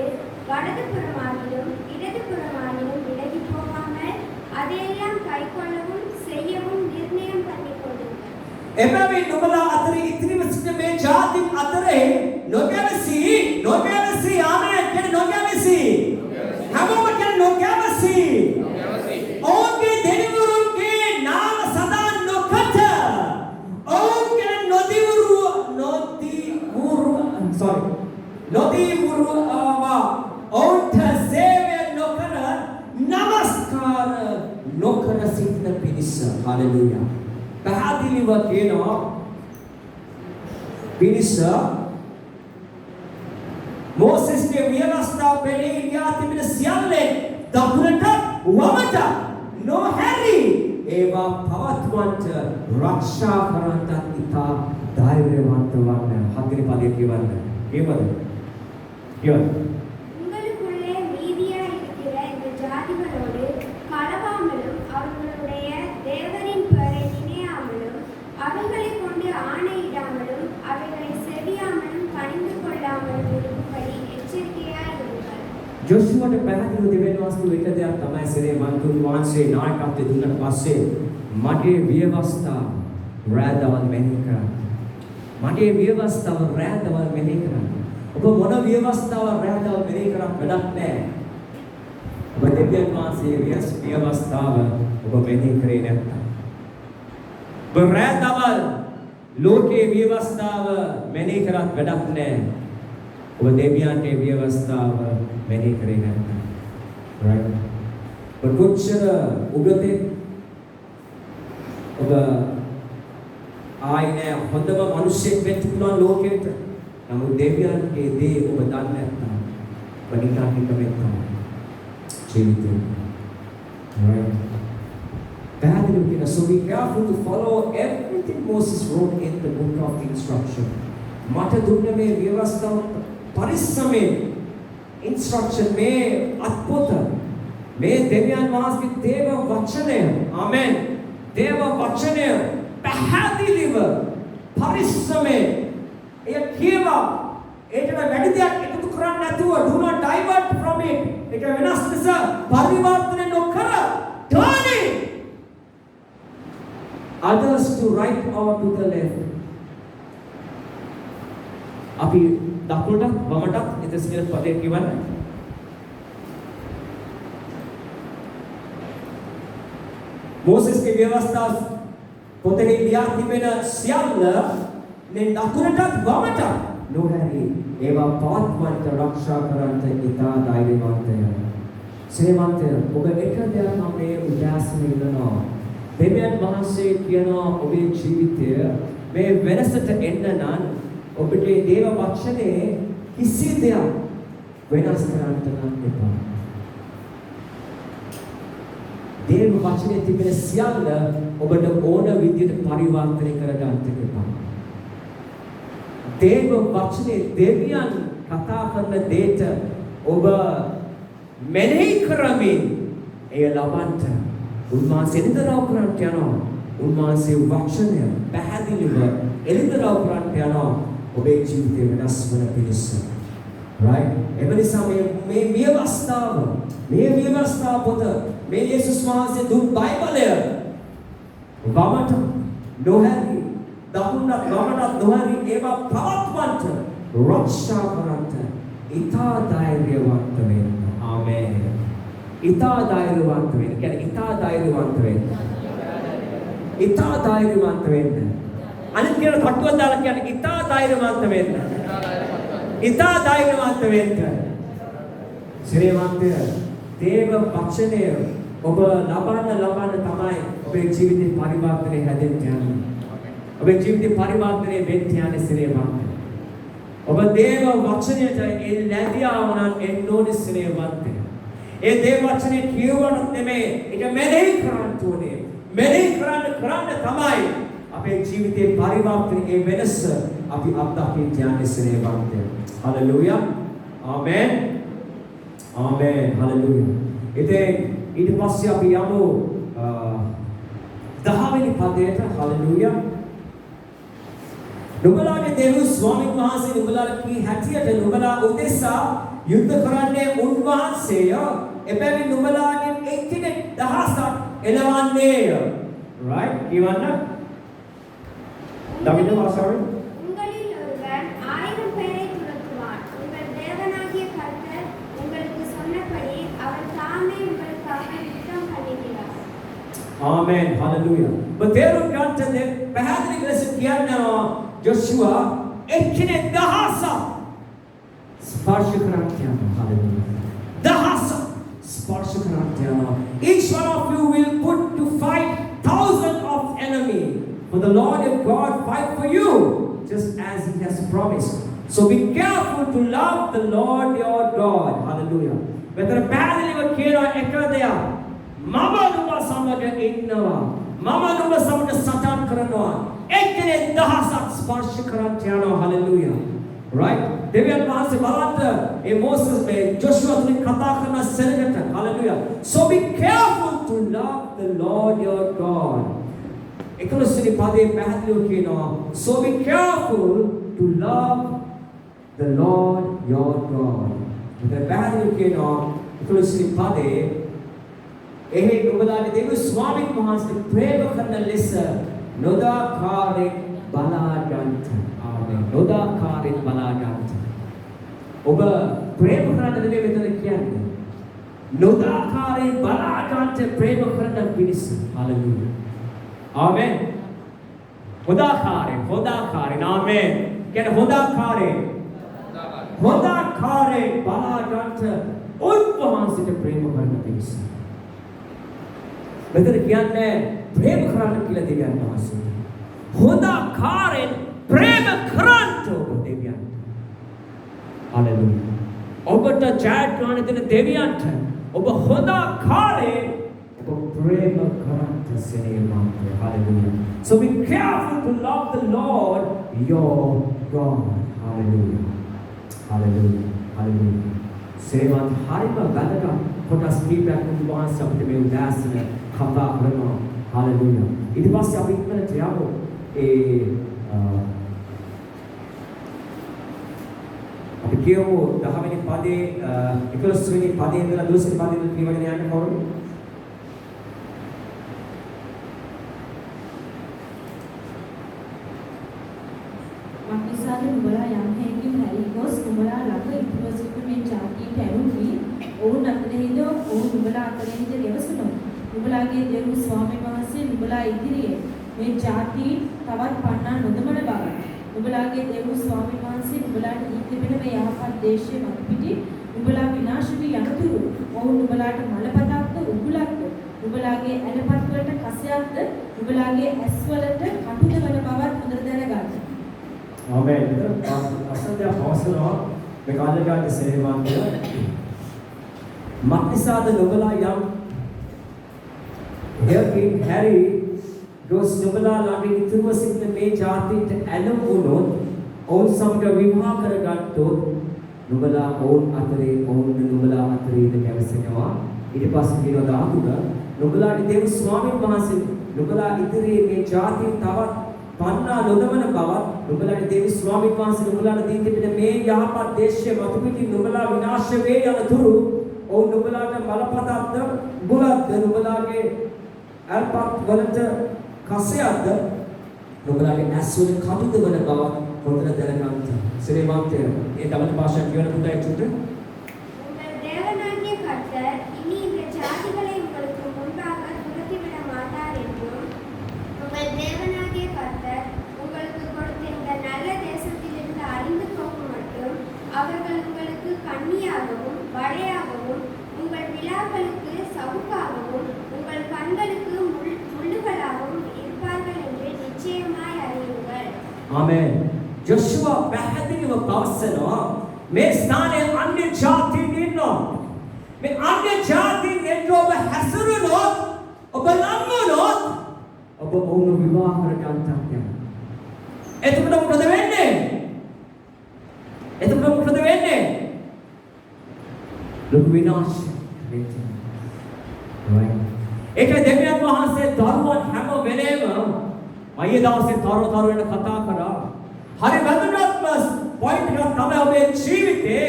வலது புறமாகிலும் இடது புறமாகிலும் விலகி போகாமல் அதையெல்லாம் கைக்கொள்ளவும் செய்யவும் நிர்ணயம் பண்ணிக்கொள்ளுங்கள். එබැවින් නුඹලා අතරේ ඉතිරිව සිටින මේ ජාතින් අතරේ නොගැවසී ආමේන් කියන නොගැවසී හැමෝම කියන නොගැවසී ඔවුන්ගේ දෙවිවරුන්ගේ නාම සඳහන් නොකොට ඔවුන්ගේ ඔවුන්ට සේවය නොකර නමස්කාර නොකර සිටින පිරිස. හලෙලූයා. පැහැදිලිව කියනවා පිරිස මෝසෙස්ගේ ව්‍යවස්ථාව පෙළේ තිබෙන සියල්ලේ දකුණට වමට නොහැරි ඒවා පවත්වන්නට රක්ෂා කරන්නට ඉතා ධෛර්යවන්ත වන්න. 4 වෙනි පදේ කියවන්න. කියවන්න. உங்களுக்குள்ளே மீதியாய் இருக்கிற இந்த ஜாதிகளோடு கலவாமலும் அவர்களுடைய தேவரின் பெயரை நினையாமலும் அவைகளைக் கொண்டு ஆணையிடாமலும் அவைகளை செவியாமலும் பணிந்து கொள்ளாமலும் இருக்கும்படி எச்சரிக்கையாய் இருங்கள். ජොෂුවට පැහැදිලිව දෙවෙනි වස්තුව එක දෙයක් තමයි සරේ මන්තුන් වහන්සේ නායකත්වය දුන්නට පස්සේ මගේ ව්‍යවස්ථාව රැඳවල් මෙහෙය කරන්න. මගේ ව්‍යවස්ථාව රැඳවල් මෙහෙය කරන්න. ඔබ මොන ව්‍යවස්ථාව රැඳවල් මෙහෙය කරක් වැඩක් නැහැ. ඔබ දෙවියන් වහන්සේ ව්‍යවස්ථාව ඔබ මෙහෙය කරේ නැත්නම් ඔබ රැඳවල් ලෝකේ ව්‍යවස්ථාව මෙහෙය කරක් වැඩක් නැහැ. ඔබ දෙවියන්ගේ ව්‍යවස්ථාව මෙහෙය කරේ නැත්නම් right ඔබ කොච්චර උගතේ ඔබ ආයිනේ හොඳම මිනිස්සෙක් වෙන්න පුළුවන් ලෝකෙට. නමුත් දෙවියන්ගේ දේ ඔබ දන්නේ නැත්නම් ඔබ නිකන් හිටවෙන්න තමයි ජීවිතේ. right පැහැදිලිව කියන so be careful to follow everything Moses wrote in the book of instruction. මට දුන්න මේ ව්‍යවස්ථාව පරිස්සමෙන් instruction මේ අත්පොත මේ දෙවියන් වහන්සේගේ දේව වචනය ආමෙන් දේව වචනය පැහැදිලිව පරිස්සමෙන් එය කියවා ඒකට වැඩි දෙයක් එකතු කරන්නේ නැතුව do not divert from it ඒක වෙනස් ලෙස පරිවර්තනය නොකර turn it others to right or to the left. අපි දකුණට වමට එතෙසිය පදේ කියවන්න. මෝසෙස්ගේ ව්‍යවස්ථාව පොතේ ලියා තිබෙන සියල්ල මේ දකුණට වමට නොහැරි ඒවා පවත්වන්නට රක්ෂා කරන්නට ඉතා ධෛර්යවන්තය. සේවන්තය ඔබ එක දෙයක් මම මේ උදාසන ඉන්නවා. දෙවියන් වහන්සේ කියනවා ඔබේ ජීවිතය මේ වෙනසට එන්න නම් ඔබට දේව වචනේ කිසි දෙයක් වෙනස් කරන්න නම් එපා. දේව වචනේ තිබෙන සියල්ල ඔබට ඕන විදිහට පරිවර්තනය කරගන්න එපා. දේව වචනේ දෙවියන් කතා කරන දෙයට ඔබ මෙනෙහි කරමින් එය ලබන්ට උන්වහන්සේ එළිදරව් කරන්නට යනවා. උන්වහන්සේ වචනය පැහැදිලිව එළිදරව් කරන්නට යනවා. ඔබේ ජීවිතේ වෙනස් වන පිණිස. right? ඒ නිසා මේ අවස්ථාව පොත මේ යේසුස් වහන්සේ දුන් බයිබලය වමට නොහැරි දකුණට වමට නොහැරි ඒවා පවත්වන්නට රක්ෂා කරන්නට ඉතා ධෛර්යවන්ත වෙන්න. ආමේන්. ඉතා ධෛර්යවන්ත වෙන්න. කියන්නේ ඉතා ධෛර්යවන්ත වෙන්න. ඉතා ධෛර්යවන්ත වෙන්න. අනිත් කියන කටුව දාලා කියන්නේ ඉතා ධෛර්යවන්ත වෙන්න. ඉතා ධෛර්යවන්ත වෙන්න. ශ්‍රේවන්තය දේව වචනය ඔබ ලබන්න තමයි ඔබේ ජීවිතේ පරිවර්තනය හැදෙන්න යන්නේ. ඔබේ ජීවිතේ පරිවර්තනය වෙන්න යන්නේ ශ්‍රේවන්තය. ඔබ දේව වචනයට ලැබියා වුණා එන්න ඕනේ ශ්‍රේවන්තය. ඒ දේව වචනේ කියවන්නත් නෙමෙයි ඒක මෙනෙහි කරන්න ඕනේ. මෙනෙහි කරන්න තමයි අපේ ජීවිතේ පරිවර්තනයේ වෙනස අපි අත්දකින්න යන්නේ ශ්‍රේවන්තය. හලෙලූයා. ආමේන්. ආමේන්. හලෙලූයා. ඉතින් ඊට පස්සේ අපි යමු 10 වෙනි පදයට. හලෙලූයා. නුඹලාගේ දෙවියන් ස්වාමීන් වහන්සේ නුඹලාට කී හැටියට නුඹලා උදෙසා යුද්ධ කරන්නේ උන්වහන්සේය. එබැවින් නුඹලාගෙන් එක්කෙනෙක් දහසක් එළවන්නේය. right? කියවන්න. දවිද වාසාවෙන් உங்களில் ஒருவர் 1000 பேரை துரத்துவார். உங்கள் தேவனாகிய கர்த்தர் உங்களுக்கு சொன்னபடி அவர் தாமே உங்களுக்காக யுத்தம் பண்ணுகிறார். ආමේන්. හලෙලූයා. බතේරුම් ගන්නට පැහැදිලි ලෙස කියනවා ජොෂුවා එක්කෙනෙක් දහසක් ස්පර්ශ කරන්න යනවා. හලෙලූයා. දහසක් ස්පර්ශ කරන්න යනවා. Each one of you will put to fight thousands of enemy. For the Lord your God fight for you, just as He has promised. So be careful to love the Lord your God. Hallelujah. Whether පැහැදිලිව කියනවා එක දෙයක්. මම නුඹ සමග ඉන්නවා. මම නුඹ සමග සටන් කරනවා. එක්කෙනෙක් දහසක් ස්පර්ශ කරන්න යනවා. Hallelujah. Right? දෙවියන් වහන්සේ බලන්න ඒ මෝසස් මේ ජොෂුවා තුලින් කතා කරන සෙනගට. Hallelujah. So be careful to love the Lord your God. එකොළොස්වෙනි පදයේ පැහැදිලිව කියනවා so be careful to love the Lord your God. මෙතන පැහැදිලිව කියනවා එකොළොස්වෙනි පදයේ එහි නුඹලාගේ දෙවියන් ස්වාමීන් වහන්සේ ප්‍රේම කරන ලෙස නොදාකාරයෙන් බලා ගන්නට. ආමේන්. නොදාකාරයෙන් බලා ගන්නට. ඔබ ප්‍රේම කරන්න නෙමෙයි මෙතන කියන්නේ. නොදාකාරයෙන් බලා ගන්නට ප්‍රේම කරන පිණිස. හalleluya. Amen. හොදාකාරයෙන් ආමේන්. කියන්නේ හොදාකාරයෙන් බලා ගන්නට උන්වහන්සේට ප්‍රේම කරන පිණිස. මෙතන කියන්නේ ප්‍රේම කරන්න කියලා දෙවියන් වහන්සේ. හොදාකාරයෙන් ප්‍රේම කරන්න ඔබ දෙවියන්. හalleluya. ඔබට ජයග්‍රහණ දෙන දෙවියන්ට ඔබ හොදාකාරයෙන් ඔබ ප්‍රේම කරන්න සේවන්ත. Hallelujah. So be careful to love the Lord your God. Hallelujah. Hallelujah. Hallelujah. සේවන්ත හරිම වැදගත් කොටස් කීපයක් උන්වහන්සේ අපිට මේ උදාසන කතා කරනවා. Hallelujah. ඊට පස්සේ අපි ඉක්මනට යමු අපි කියමු 10 වෙනි පදේ 11 වෙනි පදේ ඉඳලා 12 වෙනි පදේ කියවගෙන යන්න කවුරුද? මක්නිසාද නුඹලා යම් හේකින් හැරී ගොස් නුඹලා ළඟ ඉතුරු සිටු මේ ජාතියට ඇරුණි. ඔවුන් අතරේද ඔවුන් නුඹලා අතරින්ද රැවසුණු. නුඹලාගේ දෙවියන් ස්වාමීන් වහන්සේ නුඹලා ඉදිරියේ මේ ජාති තවත් පන්නා නොදමන බව. නුඹලාගේ දෙවියන් ස්වාමීන් වහන්සේ නුඹලාට දී තිබෙන මේ යහපත් දේශයේ මත පිටි නුඹලා විනාශ වී යනතුරු ඔවුන් නුඹලාට මලපතක්ද උගුලක්ද නුඹලාගේ ඇලපත් වලට කසයක්ද නුඹලාගේ ඇස් වලට කටුද වන බවත් හොඳට දැනගන්න. ආමේන්. අසන්දා පවසනවා මේ කාලයකට සේවන්ත මක්නිසාද නුඹලා යම් හේකින් හැරී ගොස් නුඹලා ළඟ ඉතුරුව සිටින මේ ජාතියට ඇලුම් වුණොත් ඔවුන් සමග විවාහ කරගත්තොත් නුඹලා ඔවුන් අතරේ නුඹලා අතරේ ගැවසෙනවා ඊට පස්සේ කියනවා දාතුග නුඹලාට දේව ස්වාමීන් වහන්සේ නුඹලා ඉදිරියේ මේ ජාතිය තවත් පන්නා නොදමන බවත් නුඹලාට දේව ස්වාමීන් වහන්සේ නුඹලාට දී තිබෙන මේ යහපත් දේශය මතු පිටින් නුඹලා විනාශ වේ යනතුරු ඔවුන් නුඹලාට බලපතක්ද බුලත්ද නුඹලාගේ අල්පත් වලට කසයක්ද නුඹලාගේ ඇස්වල කටුද වන බව හොඳට දැනගන්න. ශ්‍රේමන්තය ඒ තමන භාෂාව කියන පුතේ චුට්ට உங்கள் தேவனாகிய கர்த்தர் இனி இந்த ஜாதிகளை உங்களுக்கு முன்பாக துரத்திவிட மாட்டார் என்றும் உங்கள் தேவனாகிய கர்த்தர் உங்களுக்கு கொடுத்த இந்த நல்ல தேசத்திலிருந்து அழிந்து போகும் மட்டும் அவர்கள் உங்களுக்கு கண்ணியாகவும் வடையாகவும் உங்கள் விழாக்களுக்கு சவுக்காகவும் உங்கள் கண்களுக்கு முள்ளுகளாகவும் இருப்பார்கள் என்று நிச்சயமாய் அறியுங்கள். ආමේන්. ජොෂුවා පැහැදිලිව පවසනවා මේ ස්ථානයේ අන්‍ය ජාතීන් ඉන්නවා. මේ අන්‍ය ජාතීන් එක්ක ඔබ හැසිරුණොත් ඔබ ලංගුණොත් ඔබ වුණ විවාහ කරගන්නත් යනවා. එතකොට මොකද වෙන්නේ? ලොකු විනාශ වෙන්නේ. right. ඒකයි දෙවියන් වහන්සේ දරුවන් හැම වෙලේම අයියේ දවසේ තරුවෙන් කතා කරා. හරි වැදගත්ම පොයින්ට් එක තමයි ඔබේ ජීවිතේ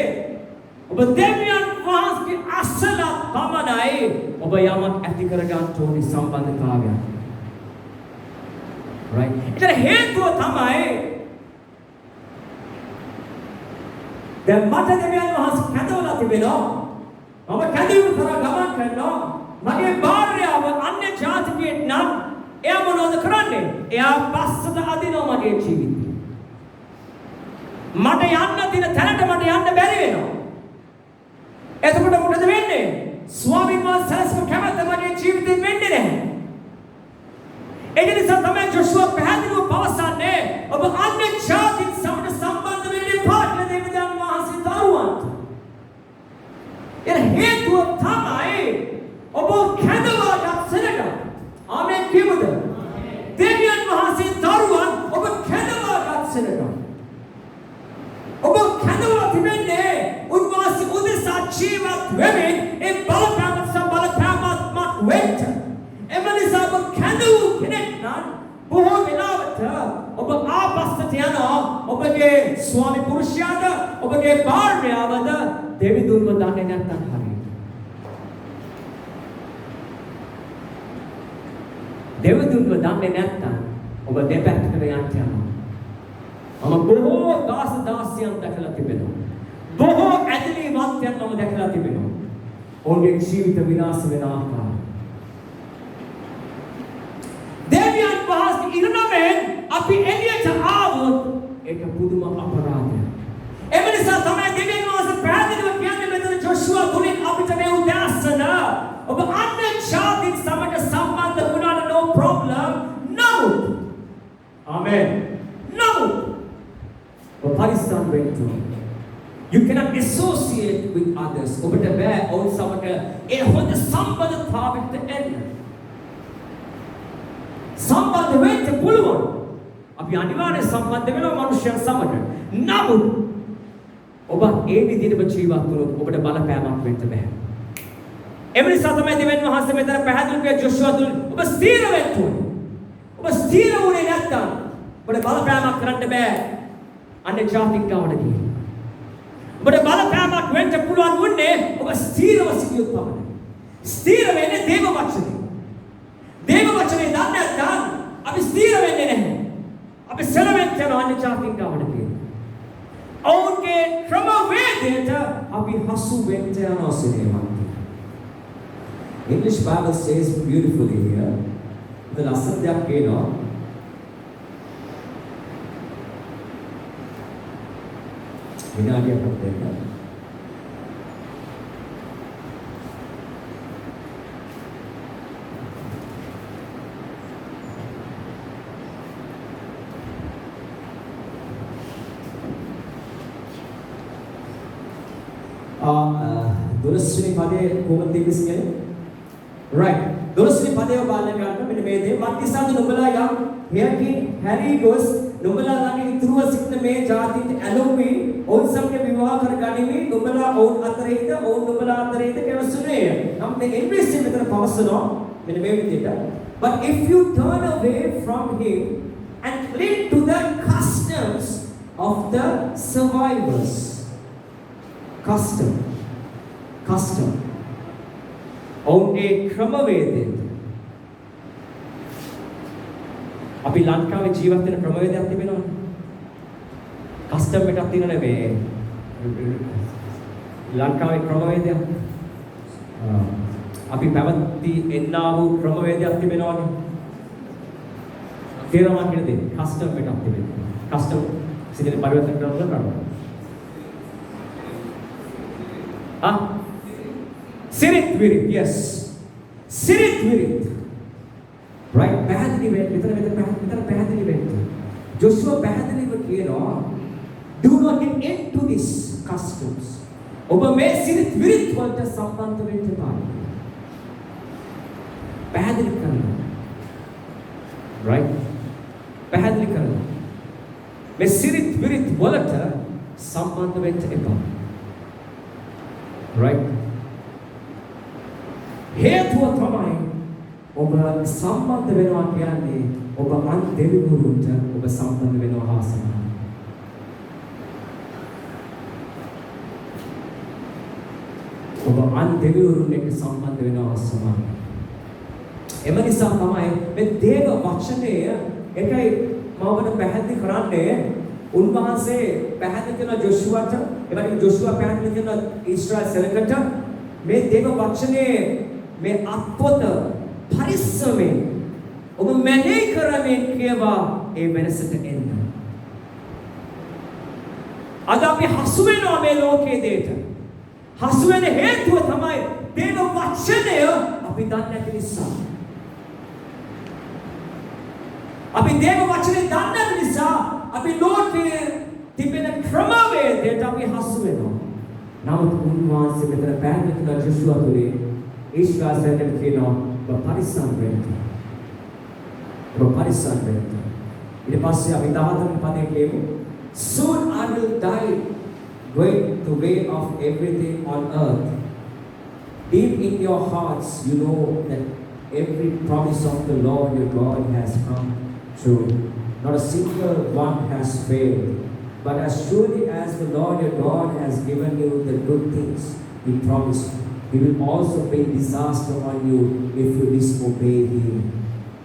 ඔබ දෙවියන් වහන්සේගේ අසල පමණයි ඔබ යමක් ඇති කරගන්න ඕනි සම්බන්ධතාවයක්. right. ඒකට හේතුව තමයි දැන් මට දෙවියන් වහන්සේ කැඳවලා තිබෙනවා. මම කැඳවීම කරා ගමන් කරනවා. මගේ භාර්යාව අන්‍ය ජාතිකයෙක් නම් එයා මොනවද කරන්නේ? එයා පස්සට අදිනවා මගේ ජීවිතේ. මට යන්න තියෙන තැනට මට යන්න බැරි වෙනවා. එතකොට මොකද වෙන්නේ? ස්වාමීන් වහන්සේගේ කැමැත්ත මගේ ජීවිතේ වෙන්නේ නැහැ. ඒ නිසා තමයි ජොෂුවා පැහැදිලිව පවසන්නේ ඔබ අන්‍ය ජාතික සමග සම්බන්ධ වෙන්න එපා කියලා දෙවියන් වහන්සේ දරුවන්ට. ඒ හේතුව තමයි ඔබ කැඳවාගත් සෙනඟ. ආමේන් කියමුද? දෙවියන් වහන්සේ දරුවන් ඔබ කැඳවාගත් සෙනඟ. ඔබ කැඳවලා තිබෙන්නේ උන්වහන්සේ උදෙසා ජීවත් වෙමින් ඒ බලපෑමක් වෙච්ච. එම නිසා ඔබ කැඳවූ කෙනෙක් නම් බොහෝ වෙලාවට ඔබ ආපස්සට යනවා. ඔබගේ ස්වාමි පුරුෂයාද ඔබගේ භාර්යාවද දෙවිඳුන්ව දන්නේ නැත්නම් හරියට. දෙවිඳුන්ව දන්නේ නැත්නම් ඔබ දෙපැත්තකට යන්න යනවා. මම බොහෝ දාසයන් දැකලා තිබෙනවා. බොහෝ ඇදලිවන්තයන් මම දැකලා තිබෙනවා. ඔවුන්ගේ ජීවිත විනාශ වෙන ආකාරය. දෙවියන් වහන්සේ ඉරණමෙන් අපි එළියට ආවොත් ඒක පුදුම අපරාධයක්. ඒ නිසා තමයි දෙවියන් වහන්සේ පැහැදිලිව කියන්නේ මෙතන ජොෂුවා තුලින් අපිට මේ උදාසන ඔබ අන්‍ය ජාතික සමග සම්බන්ධ වුණාට no problem. නමුත් ආමේන්. නමුත් Pakistan went to. You cannot associate with others. ඔබට බෑ ඔවුන් සමග ඒ හොඳ සම්බන්ධතාවයකට එන්න. සම්බන්ධ වෙන්න පුළුවන්. අපි අනිවාර්යෙන් සම්බන්ධ වෙනවා මනුෂ්‍යයන් සමග. නමුත් ඔබ ඒ විදිහටම ජීවත් වුණොත් ඔබට බලපෑමක් වෙන්න බෑ. ඒ නිසා තමයි දෙවියන් වහන්සේ මෙතන පැහැදිලි කරේ ජොෂුවා තුල ඔබ ස්ථීර වෙන්න ඕනේ. ඔබ ස්ථීර වුණේ නැත්නම් ඔබට බලපෑමක් කරන්න බෑ. අන්‍ය ජාතික ගාවට ගිහින් ඔබට බලපෑමක් වෙන්න පුළුවන් වුණේ ඔබ ස්ථීරව සිටියොත් පමණයි. ස්ථීර වෙන්නේ දේව වචනේ. දේව වචනේ දන්නේ නැත්නම් අපි ස්ථීර වෙන්නේ නැහැ. අපි සෙලවෙන්න යන අන්‍ය ජාතික ගාවට ගිහින් ඔවුන්ගේ ක්‍රමවේදයට අපි හසු වෙන්න යනවා සිනේමන්ත. English Bible says beautifully here. The ලස්සන දෙයක් කියනවා. විනාඩියක් දෙන්න. දොළොස්වෙනි පදයේ කොහොමද තිබෙන්නේ? right. දොළොස්වෙනි පදයේ බලන්න ගන්න මෙන්න මේ දේ මත්තිසාද නුඹලා යම් හේකින් හැරි ගොස් නුඹලා ළඟ ඉතුරුව සිටින මේ ජාතින්ට ඇලොවී ඔවුන් සමග විවාහ කර ගනිමින් නුඹලා ඔවුන් අතරේද ඔවුන් නුඹලා අතරේද පැවසුනේය. නම් මේ ඉංග්‍රීසියෙන් මෙතන පවසනවා මෙන්න මේ විදිහට. But if you turn away from him and cling to the customs of the survivors. Custom. ඔවුන්ගේ ක්‍රමවේදය. අපි ලංකාවේ ජීවත් වෙන ක්‍රමවේදයක් තිබෙනවනේ. කස්ටම් එකක් තියෙනනේ මේ ලංකාවේ ක්‍රමවේදයක්. අපි පැවති එන්නා වූ ක්‍රමවේදයක් තිබෙනවනේ. තේරෙනවා කියන දේ කස්ටම් එකක් තිබෙනවා. කස්ටම් සිදෙන පරිවර්තන කරනවා. සිරිත් විරිත් yes. සිරිත් විරිත්. right පැහැදිලි වෙන්න විතර පැහැදිලි වෙන්න. ජොෂුවා පැහැදිලිව කියනවා do not get into this customs. ඔබ මේ සිරිත් විරිත් වලට සම්බන්ධ වෙන්න එපා. පැහැදිලි කරනවා. right පැහැදිලි කරනවා. මේ සිරිත් විරිත් වලට සම්බන්ධ වෙන්න එපා. right හේතුව තමයි ඔබ සම්බන්ධ වෙනවා කියන්නේ ඔබ අන් දෙවිවරුන්ට ඔබ සම්බන්ධ වෙනවා හා සමානයි. ඔබ අන් දෙවිවරුන් එක්ක සම්බන්ධ වෙනවා සමානයි. එම නිසා තමයි මේ දේව වචනය එකයි මම ඔබට පැහැදිලි කරන්නේ උන්වහන්සේ පැහැදිලි කරන ජොෂුවාට එවැනි ජොෂුවා පැහැදිලි කරන ඊශ්‍රායල් සෙනගට මේ දේව වචනේ මේ අත්පොත පරිස්සමෙන් ඔබ මෙනෙහි කරමින් කියවා ඒ වෙනසට එන්න. අද අපි හසු වෙනවා මේ ලෝකයේ දෙයට. හසු වෙන හේතුව තමයි දේව වචනය අපි දන්නේ නැති නිසා. අපි දේව වචනේ දන්නේ නැති නිසා අපි ලෝකයේ තිබෙන ක්‍රමවේදයට අපි හසු වෙනවා. නමුත් උන්වහන්සේ මෙතන පැහැදිලි කරන ජොෂුවා තුනේ ඊශ්‍රායල් සෙනගට කියනවා ඔබ පරිස්සම් වෙන්න. ඔබ පරිස්සම් වෙන්න. ඊට පස්සේ අපි 14 පදේ කියමු. Soon I will die going the way of everything on earth. Deep in your hearts you know that every promise of the Lord your God has come true. Not a single one has failed. But as surely as the Lord your God has given you the good things he promised, he will also bring disaster on you if you disobey him.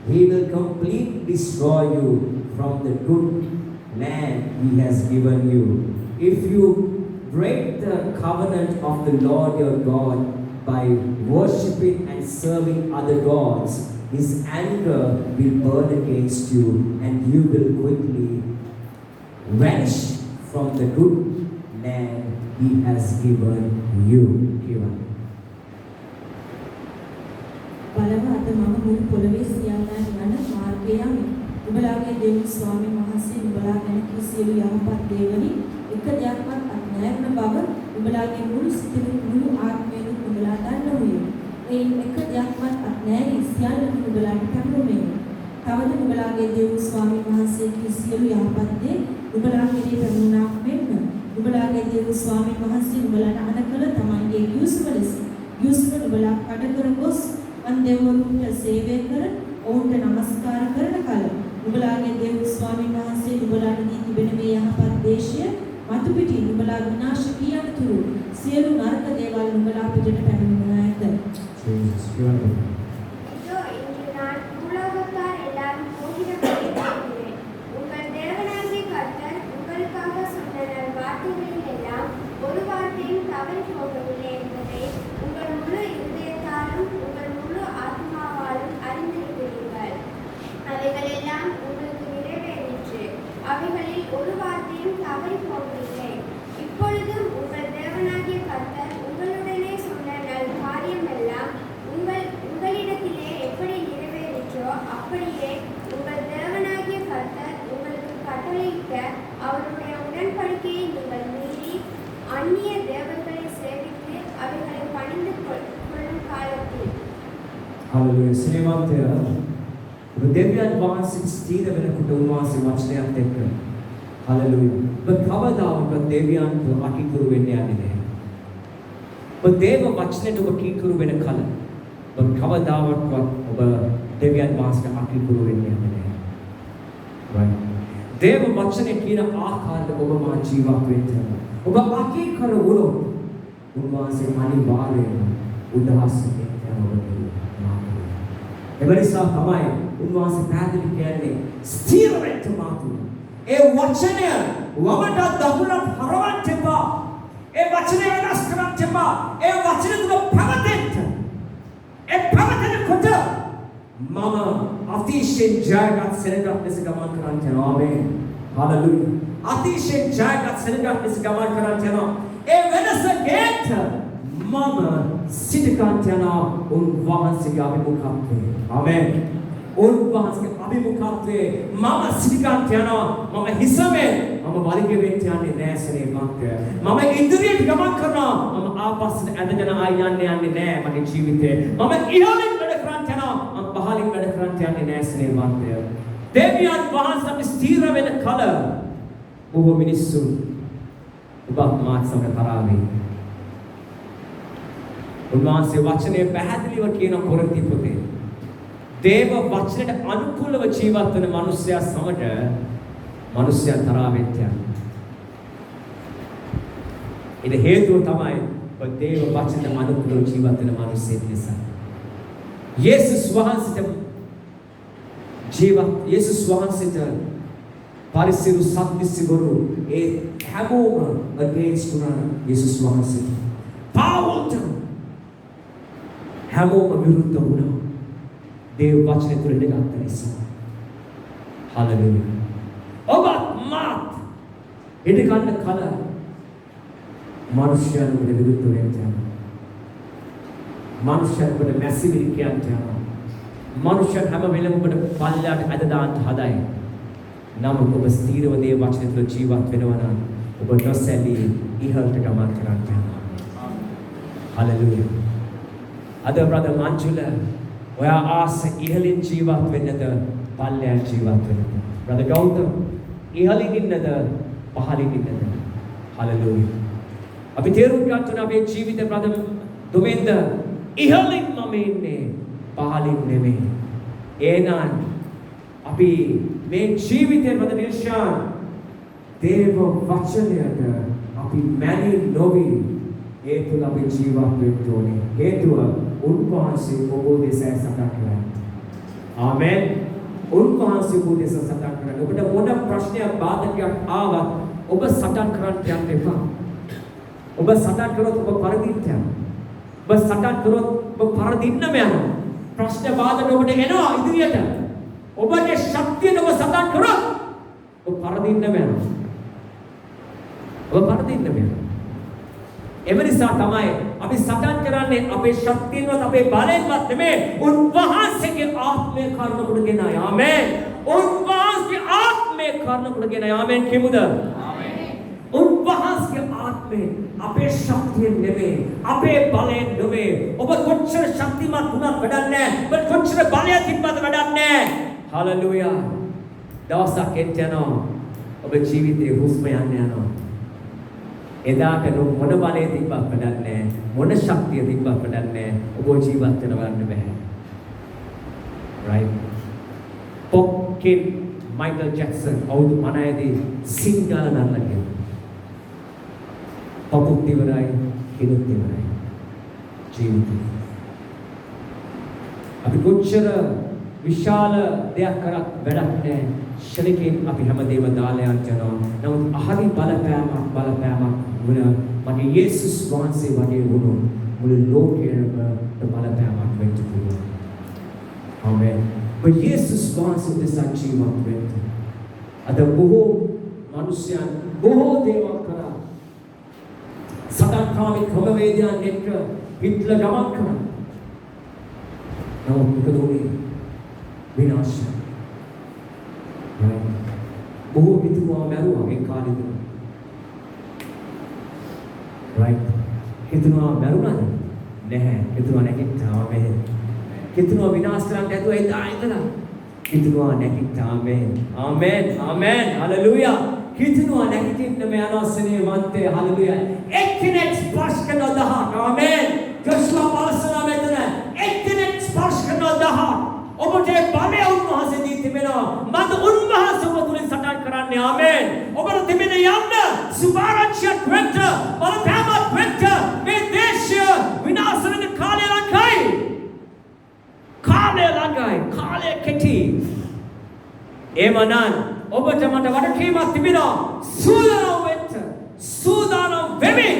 He will completely destroy you from the good land he has given you. If you break the covenant of the Lord your God by worshipping and serving other gods, his anger will burn against you and you will quickly vanish from the good land he has given you. බලව අද මම මුළු පොළවේ සියල්ලා යන මාර්ගය යමි. නුඹලාගේ දෙවි ස්වාමීන් වහන්සේ නුඹලා ගැන කී සියලු යහපත් දේවලින් එක දෙයක්වත් අත්නෑරන බව නුඹලාගේ මුළු සිතින් මුළු ආත්මයෙන් නුඹලා දන්නෝය. ඒ එක දෙයක්වත් අත්නෑරී සියල්ල නුඹලාට පැමිණෙන්නේ. තවද නුඹලාගේ දෙවි ස්වාමීන් වහන්සේ කී සියලු යහපත් දේ නුඹලාගේ පැමිණුණාක් මෙන්න. නුඹලාගේ දෙවි ස්වාමීන් වහන්සේ නුඹලාට අන කළ තමන්ගේ යුසුම ලෙස යුසුම නුඹලා කඩ කර ගොස් අන් දෙවිවරුන්ට සේවය කර ඔවුන්ට නමස්කාර කරන කල නුඹලාගේ දෙවි ස්වාමීන් වහන්සේ නුඹලාට දී තිබෙන මේ යහපත් දේශය මතු පිටින් නුඹලා විනාශ කියන තුරු සියලු නරක දේවල් නුඹලා පිටට පැමිණෙනවා ඇත. இதோ இன்று நான் பூலோகத்தார் எல்லாரும் போகிறபடி பார்க்கிறேன். உங்கள் தேவனாகிய கர்த்தர் உங்களுக்காக சொன்ன வார்த்தைகளில் எல்லாம் ஒரு வார்த்தையும் தவறி போகவில்லை என்பதை உங்கள் முழு இருதயத்தாலும் உங்கள் முழு ஆத்மாவாலும் அறிந்திருக்கிறீர்கள். அவைகள் எல்லாம் உங்களுக்கு நிறைவேறிற்று. அவைகளில் ஒரு வார்த்தையும் தவறி போகவில்லை. இப்பொழுதும் உங்கள் தேவனாகிய கர்த்தர் உங்களுடனே சொன்ன நல் காரியம் எல்லாம் உங்களிடத்திலே எப்படி நிறைவேறிற்றோ அப்படியே உங்கள் தேவனாகிய கர்த்தர் உங்களுக்கு கட்டளையிட்ட அவருடைய உடன்படிக்கையை நீங்கள் மீறி அந்நிய தேவர்களை சேவித்து அவைகளை பணிந்து கொள்ளும் காலத்தில் Hallelujah. සිනමාන්තය දෙවියන් වහන්සේ ස්ථීර වෙනකොට උන්වහන්සේ වචනයත් එක්ක Hallelujah. Bekavadawa deviyan to akikuru wenne anne. But deva vachne to akikuru wenne kala. Bekavadawa oba deviyan master akikuru wenne anne. Right. Deva vachne kina aakar oba ma jiwa wenne. Oba akikuru ulo. Unwase anibare udahas එවනිසා තමයි උන්වහන්සේ පැහැදිලි කියන්නේ ස්ථිර වෙන්න මාතු. ඒ වචනය වමට දකුණට හරවන්න එපා. ඒ වචනය වෙනස් කරන්න එපා. ඒ වචනය තුල පැවතෙන්න. ඒ පැවතෙනකොට මම අතිශයින් ජයගත් සෙනඟක් ලෙස ගමන් කරන්න යනවා. ආමේන්. හalleluya. අතිශයින් ජයගත් සෙනඟක් ලෙස ගමන් කරන්න යනවා. ඒ වෙනස ගේට මම සිතකන්ට යනවා උන්වහන්සේගේ අභිමුඛත්වයේ. ආමේන්. උන්වහන්සේගේ අභිමුඛත්වයේ මම සිතකන්ට යනවා. මම හිසමෙන් මම වලිගෙ වෙන්න යන්නේ නැහැ සනේ මක්ක. මම ඉදිරියට ගමන් කරනවා. මම ආපස්සට ඇදගෙන ආයි යන්නේ නැහැ මගේ ජීවිතේ. මම ඉහළින් වැඩ කරන්න යනවා. මම පහළින් වැඩ කරන්න යන්නේ නැහැ සනේ මක්ක. දෙවියන් වහන්සේ ස්ථිර වෙන කල බොහෝ මිනිස්සු ඔබත් මාත් සමග තරාවේ. උන්වහන්සේ වචනේ පැහැදිලිව කියන කොරින්ති පොතේ දේව වචනයට අනුකූලව ජීවත් වෙන මිනිසයා සමග මිනිසයා තරාවෙත් යන. ඒ හේතුව තමයි දේව වචනයට අනුකූලව ජීවත් වෙන මිනිසෙක් නිසා. යේසුස් වහන්සේට පරිසරු සත්‍විසිවරු ඒ හැමෝම against උනා යේසුස් වහන්සේට. පාවුල්ට හැමෝම විරුද්ධ වුණා. දේව වචනේ තුල ඉඳගත් නිසා. හalleluya. ඔබත් මාත් ඉඳගන්න කල මනුෂ්‍යයන්ට විරුද්ධ වෙන්න යනවා. මනුෂ්‍යයන්ට මැසිවිලි කියන්න යනවා. මනුෂ්‍යයන් හැම වෙලෙම ඔබට පල්ලයට ඇද දාන්න හදයි. නමුත් ඔබ ස්ථීරව දේව වචනේ තුල ජීවත් වෙනවා නම් ඔබ නොසැලී ඉහළට ගමන් කරන්න යනවා. හalleluya. Other brother Manjula, ඔයා ආස ඉහළින් ජීවත් වෙන්නද පල්ලෙන් ජීවත් වෙන්නද? Brother Gautam, ඉහළින් ඉන්නද පහළින් ඉන්නද? Hallelujah. අපි තේරුම් ගන්න අපේ ජීවිතේ brother දුමෙන්ද ඉහළින් මම ඉන්නේ පහළින් නෙමෙයි. එහෙනම් අපි මේ ජීවිතේ brother නිර්ෂාන් දේව වචනයට අපි මැනි නොවි ඒ තුල අපි ජීවත් වෙන්න ඕනේ. හේතුව උන්වහන්සේ ඔබ දෙසා සකස් කරා. ආමේන්. උන්වහන්සේ ඔබ දෙසා සකස් කරා. ඔබට මොන ප්‍රශ්නයක් බාධකයක් ආවත් ඔබ සටන් කරන්න යන්න එපා. ඔබ සටන් කරොත් ඔබ පරදින්න යනවා. ඔබ සටන් කරොත් ඔබ පරදින්නම යනවා. ප්‍රශ්න බාධක ඔබට එනවා ඉදිරියට. ඔබගේ ශක්තිය ඔබ සටන් කරොත් ඔබ පරදින්නම යනවා. ඔබ පරදින්නම යනවා. එවනිසා තමයි අපි සටන් කරන්නේ අපේ ශක්තියවත් අපේ බලයෙන්වත් නෙමෙයි උන්වහන්සේගේ ආත්මය කර්ම කොටගෙන ආමේන්. උන්වහන්සේගේ ආත්මය කර්ම කොටගෙන ආමේන් කිමුද? ආමේන්. උන්වහන්සේගේ ආත්මය අපේ ශක්තියෙන් නෙමෙයි අපේ බලයෙන් නෙමෙයි. ඔබ කොච්චර ශක්තිමත් වුණත් වැඩක් නැහැ. ඔබ කොච්චර බලය තිබ්බත් වැඩක් නැහැ. හalleluya. දවසක් එතනවා ඔබ ජීවිතේ හුස්ම යන්න යනවා. එදාට මොන බලය තිබ්බත් වැඩක් නැහැ. මොන ශක්තිය තිබ්බත් වැඩක් නැහැ. ඔබ ජීවත් වෙනවන්න බෑ. Right? පොක්කේ මයිකල් ජැක්සන් අවුරුදු 9දී සිංගල නරලගෙන. පොකුත් ඉවරයි, කිනුත් ඉවරයි. ජීවිතේ. අපි කොච්චර විශාල දෙයක් කරත් වැඩක් නැහැ. ශනිකෙන් අපි හැමදේම දාලා යනවා. නමුත් අහරි බලපෑමක් වුණ මගේ යේසුස් වහන්සේ වගේ වුණොත් මුළු ලෝකෙම බලපෑමක් වෙන්න පුළුවන්. ආමේන්. ඔබ යේසුස් වහන්සේ දෙසා ජීවත් වෙන්න. අද බොහෝ මිනිසයන් බොහෝ දේවල් කරා. සදාකාලික ක්‍රමවේදයන් එක්ක පිටල ගමන් කරනවා. නමුත් මොකද උනේ? විනාශය. බොහෝ පිටුවා මැරුවා ඒ කාලෙදී. Right? හිතනවා මැරුණාද? නැහැ. හිතනවා නැගිට්ටා මේ. හිතනවා විනාශ කරන්න ඇතුව එදා ඉඳලා. හිතනවා නැගිට්ටා මේ. ආමේන්. ආමේන්. හalleluya. හිතනවා නැගිටින්න මේ අනවසනේ වන්තේ හලෙලුයා එක්කෙනෙක් ස්පර්ශ කරන දහක් ආමෙන් ජොෂුවා පාසලා මෙතන එක්කෙනෙක් ස්පර්ශ කරන දහක් ඔබට බලය උන්වහන්සේ දී තිබෙනවා මම උන්වහන්සේ ඔබ තුලින් සටන් කරන්නේ ආමෙන් ඔබට තිබෙන යන්න සුභාරක්ෂක වෙන්න බලපෑමක් වෙන්න මේ දේශය විනාශ වෙන කාලය ළඟයි කාලය කෙටි එමනම් ඔබට මට වඩකීමක් තිබෙනවා සූදානම් වෙමින්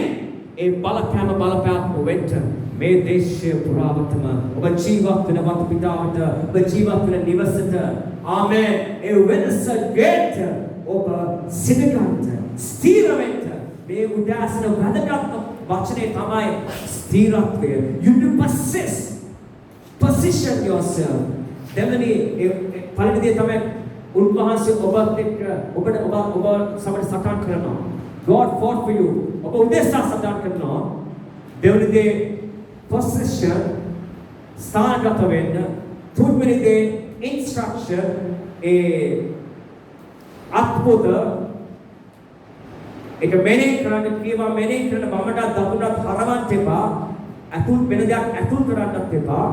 ඒ බලපෑම වෙන්න මේ දේශය පුරාවටම ඔබ ජීවත් වෙන වත් පිටාවට ඔබ ජීවත් වෙන නිවසට ආමෙන් ඒ වෙනස ගෙට ඔබ සිතගන්ත ස්ථිර වෙන්න මේ උදාසන වැදගත් වචනේ තමයි ස්ථිරත්වය you do position yourself දෙවනි පළවෙනි දේ තමයි උන්වහන්සේ ඔබත් එක්ක ඔබ සමග සටන් කරනවා God fought for you ඔබ උදෙසා සටන් කරනවා දෙවනි දේ position ස්ථානගත වෙන්න තුන්වෙනි දේ instruction අත්පොත ඒක මෙනෙහි කරන්න කියවා මෙනෙහි කරන බමඩ දකුණට හරවන්න එපා අතුල් වෙන දෙයක් අතුල් කරන්නත් එපා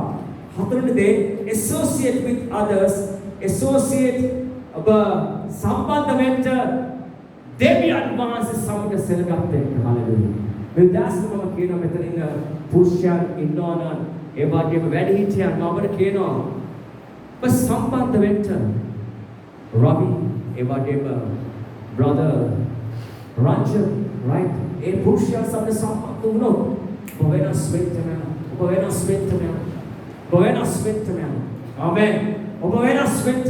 හතරවෙනි දේ associate with others associate ඔබ සම්බන්ධ වෙන්න දෙවියන් වහන්සේ සමග සෙල්ගත් එක්ක හලෙලුයා මේ දාස්කම කියන මෙතන ඉන්න පුරුෂයන් ඉන්නවනම් ඒ වගේම වැඩිහිටියන් අපිට කියනවා ඔබ සම්බන්ධ වෙන්න රවි ඒ වගේම brother Ranjan right ඒ පුරුෂයන් සමග සම්බන්ධ වුණොත් ඔබ වෙනස් වෙන්න ආමෙන් ඔබ වෙනස් වෙන්න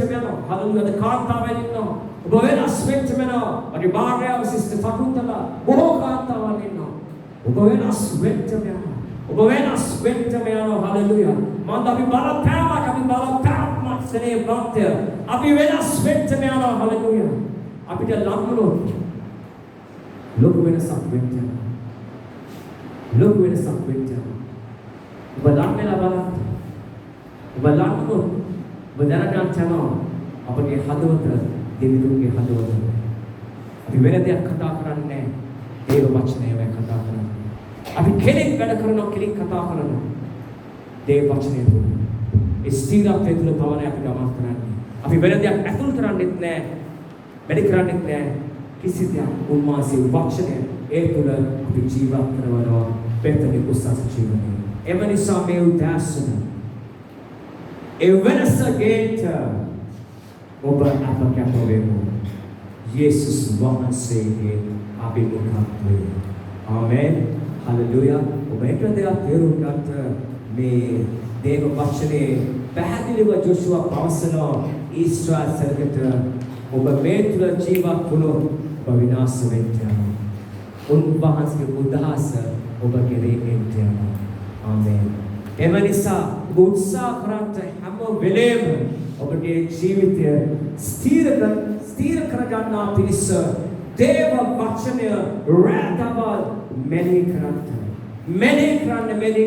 හලෙලුයා කාන්තාවෙන් ඉන්නවා ඔබ වෙනස් වෙන්න අපේ භාර්යාව සිස්ටර් ෆකුන්තලා බොහෝ කාන්තාවන් ඉන්නවා ඔබ වෙනස් වෙන්න හලෙලුයා මම අපි බලපෑමක් සනේ වන්තය අපි වෙනස් වෙන්න හලෙලුයා අපිට ලංගුනොත් ලොකු වෙනසක් වෙන්න ඔබ ලං වෙලා බලන්න ඔබ ලංගුනොත් ඔබ දැනගන්න යනවා අපගේ හදවත දෙවිතුන්ගේ හදවත අපි වෙන දෙයක් කතා කරන්නේ දේව වචනයමයි කතා කරන්නේ අපි කෙනෙක් වැඩ කරනවා කෙනෙක් කතා කරනවා දේව වචනය තුල ඒ ස්ථිරත්වය තුල තමයි අපි ගමන් කරන්නේ අපි වෙන දෙයක් ඇතුල් කරන්නේත් නැහැ වැඩි කරන්නේත් නැහැ කිසි දෙයක් උන්වහන්සේ වචනය ඒ තුල අපි ජීවත් කරනවා පෙරතේ උසස් ජීවනය එම නිසා මේ උදාසන ඒ වෙනස ගේට ඔබ අපකැප වෙමු යේසුස් වහන්සේගේ අභිමුඛත්වය ආමෙන් හලෙලුයා ඔබ එක දෙයක් තේරුම් ගන්න මේ දේව වචනේ පැහැදිලිව ජොෂුවා පවසනවා ඊශ්‍රායල් සර්ගට ඔබ මේ තුල ජීවත් වුණොත් ඔබ විනාශ වෙන්න යනවා උන්වහන්සේගේ උදහස ඔබ කෙරේ එන්න යනවා ආමෙන් එම නිසා උත්සාහ කරත් හැම වෙලේම ඔබගේ ජීවිතය ස්ථිර කරගන්නා පිණිස දේව වචනය රැඳවල් මෙනෙහි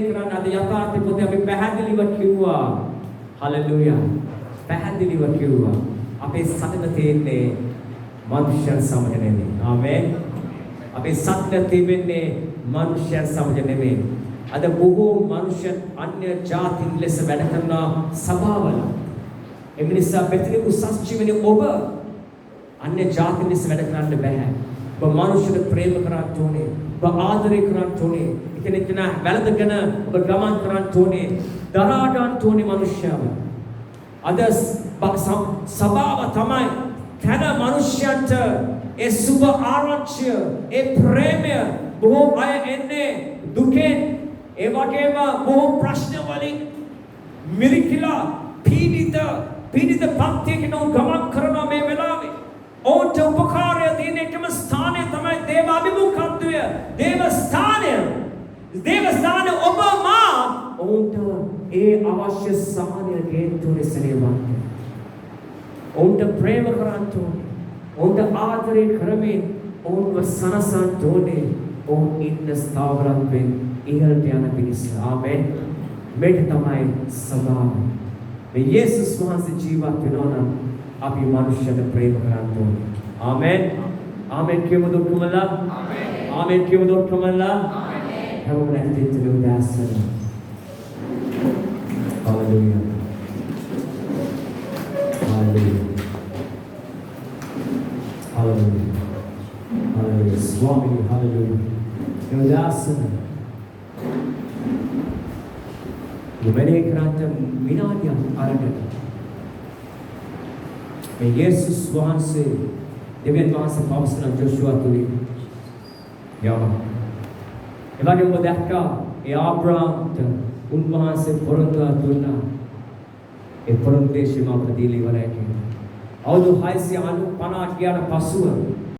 කරන්න අද යථාර්ථ පොතේ අපි පැහැදිලිව කිව්වා හලෙලුයා පැහැදිලිව කිව්වා අපේ සතන තියෙන්නේ මනුෂ්‍යයන් සමග නෙමෙයි ආමෙන් අපේ සතන තිබෙන්නේ මනුෂ්‍යයන් සමග නෙමෙයි අද බොහෝ මනුෂ්‍යයන් අන්‍ය ජාතින් ලෙස වැඩ කරන සභාවල එමිනිසා පෙත්‍රි උසස් ජීවනයේ ඔබ අන්‍ය ජාතින් ලෙස වැඩ කරන්න බෑ ඔබ මනුෂ්‍යව ප්‍රේම කරන්න ඕනේ ඔබ ආදරය කරන්න ඕනේ එතන වැළඳගෙන ඔබ ගමන් කරන්න ඕනේ දරා ගන්න ඕනේ මනුෂ්‍යව අද සභාව තමයි කන මනුෂ්‍යයන්ට ඒ සුබ ආරක්ෂය ඒ ප්‍රේමය බොහෝ අය එන්නේ දුකෙන් ඒ වගේම බොහෝ ප්‍රශ්න වලින් මිරිකිලා පීඩිත පන්තියකින් ගමන් කරන මේ වෙලාවේ ඔවුන්ට උපකාරය දෙන එකම ස්ථානය තමයි දේව අභිමුඛත්වය දේව ස්ථානය ඔබ මා ඔවුන්ට ඒ අවශ්‍ය සහනය ගේන්තුනේ සේවන්නේ ඔවුන්ට ප්‍රේම කරන්න ඕනේ ඔවුන්ට ආදරය කරමින් ඔවුන්ව සනසන්න ඕනේ ඔවුන් ඉන්න ස්ථාවරත්වයෙන් ඉහළට යන පිණිස ආමෙන් මේක තමයි සදාම මේ යේසුස් වහන්සේ ජීවත් වෙනවා නම් අපි මනුෂ්‍යයට ප්‍රේම කරන්න ඕනේ ආමෙන් ආමෙන් කියමු දුක්කමලා. ආමෙන් කියමු දුක්කමලා. හැමෝම නැතිවෙන්න උදාසන. Hallelujah. Hallelujah. Hallelujah. Hallelujah. Swami, hallelujah. උදාසන. මෙලේ කරාට විනාඩියක් අරගෙන මේ යේසුස් වහන්සේ දෙවියන් වහන්සේ පවසන ජෝෂුවා තුලින් යම එවැනි ඔබ දැක්කා ඒ ආබ්‍රාම්ට උන්වහන්සේ පොරොන්දුව දුන්නා ඒ පොරොන්දු දේශීය අපට දීලා ඉවරයි කියන්නේ අවුරුදු 650 ගියාට පසුව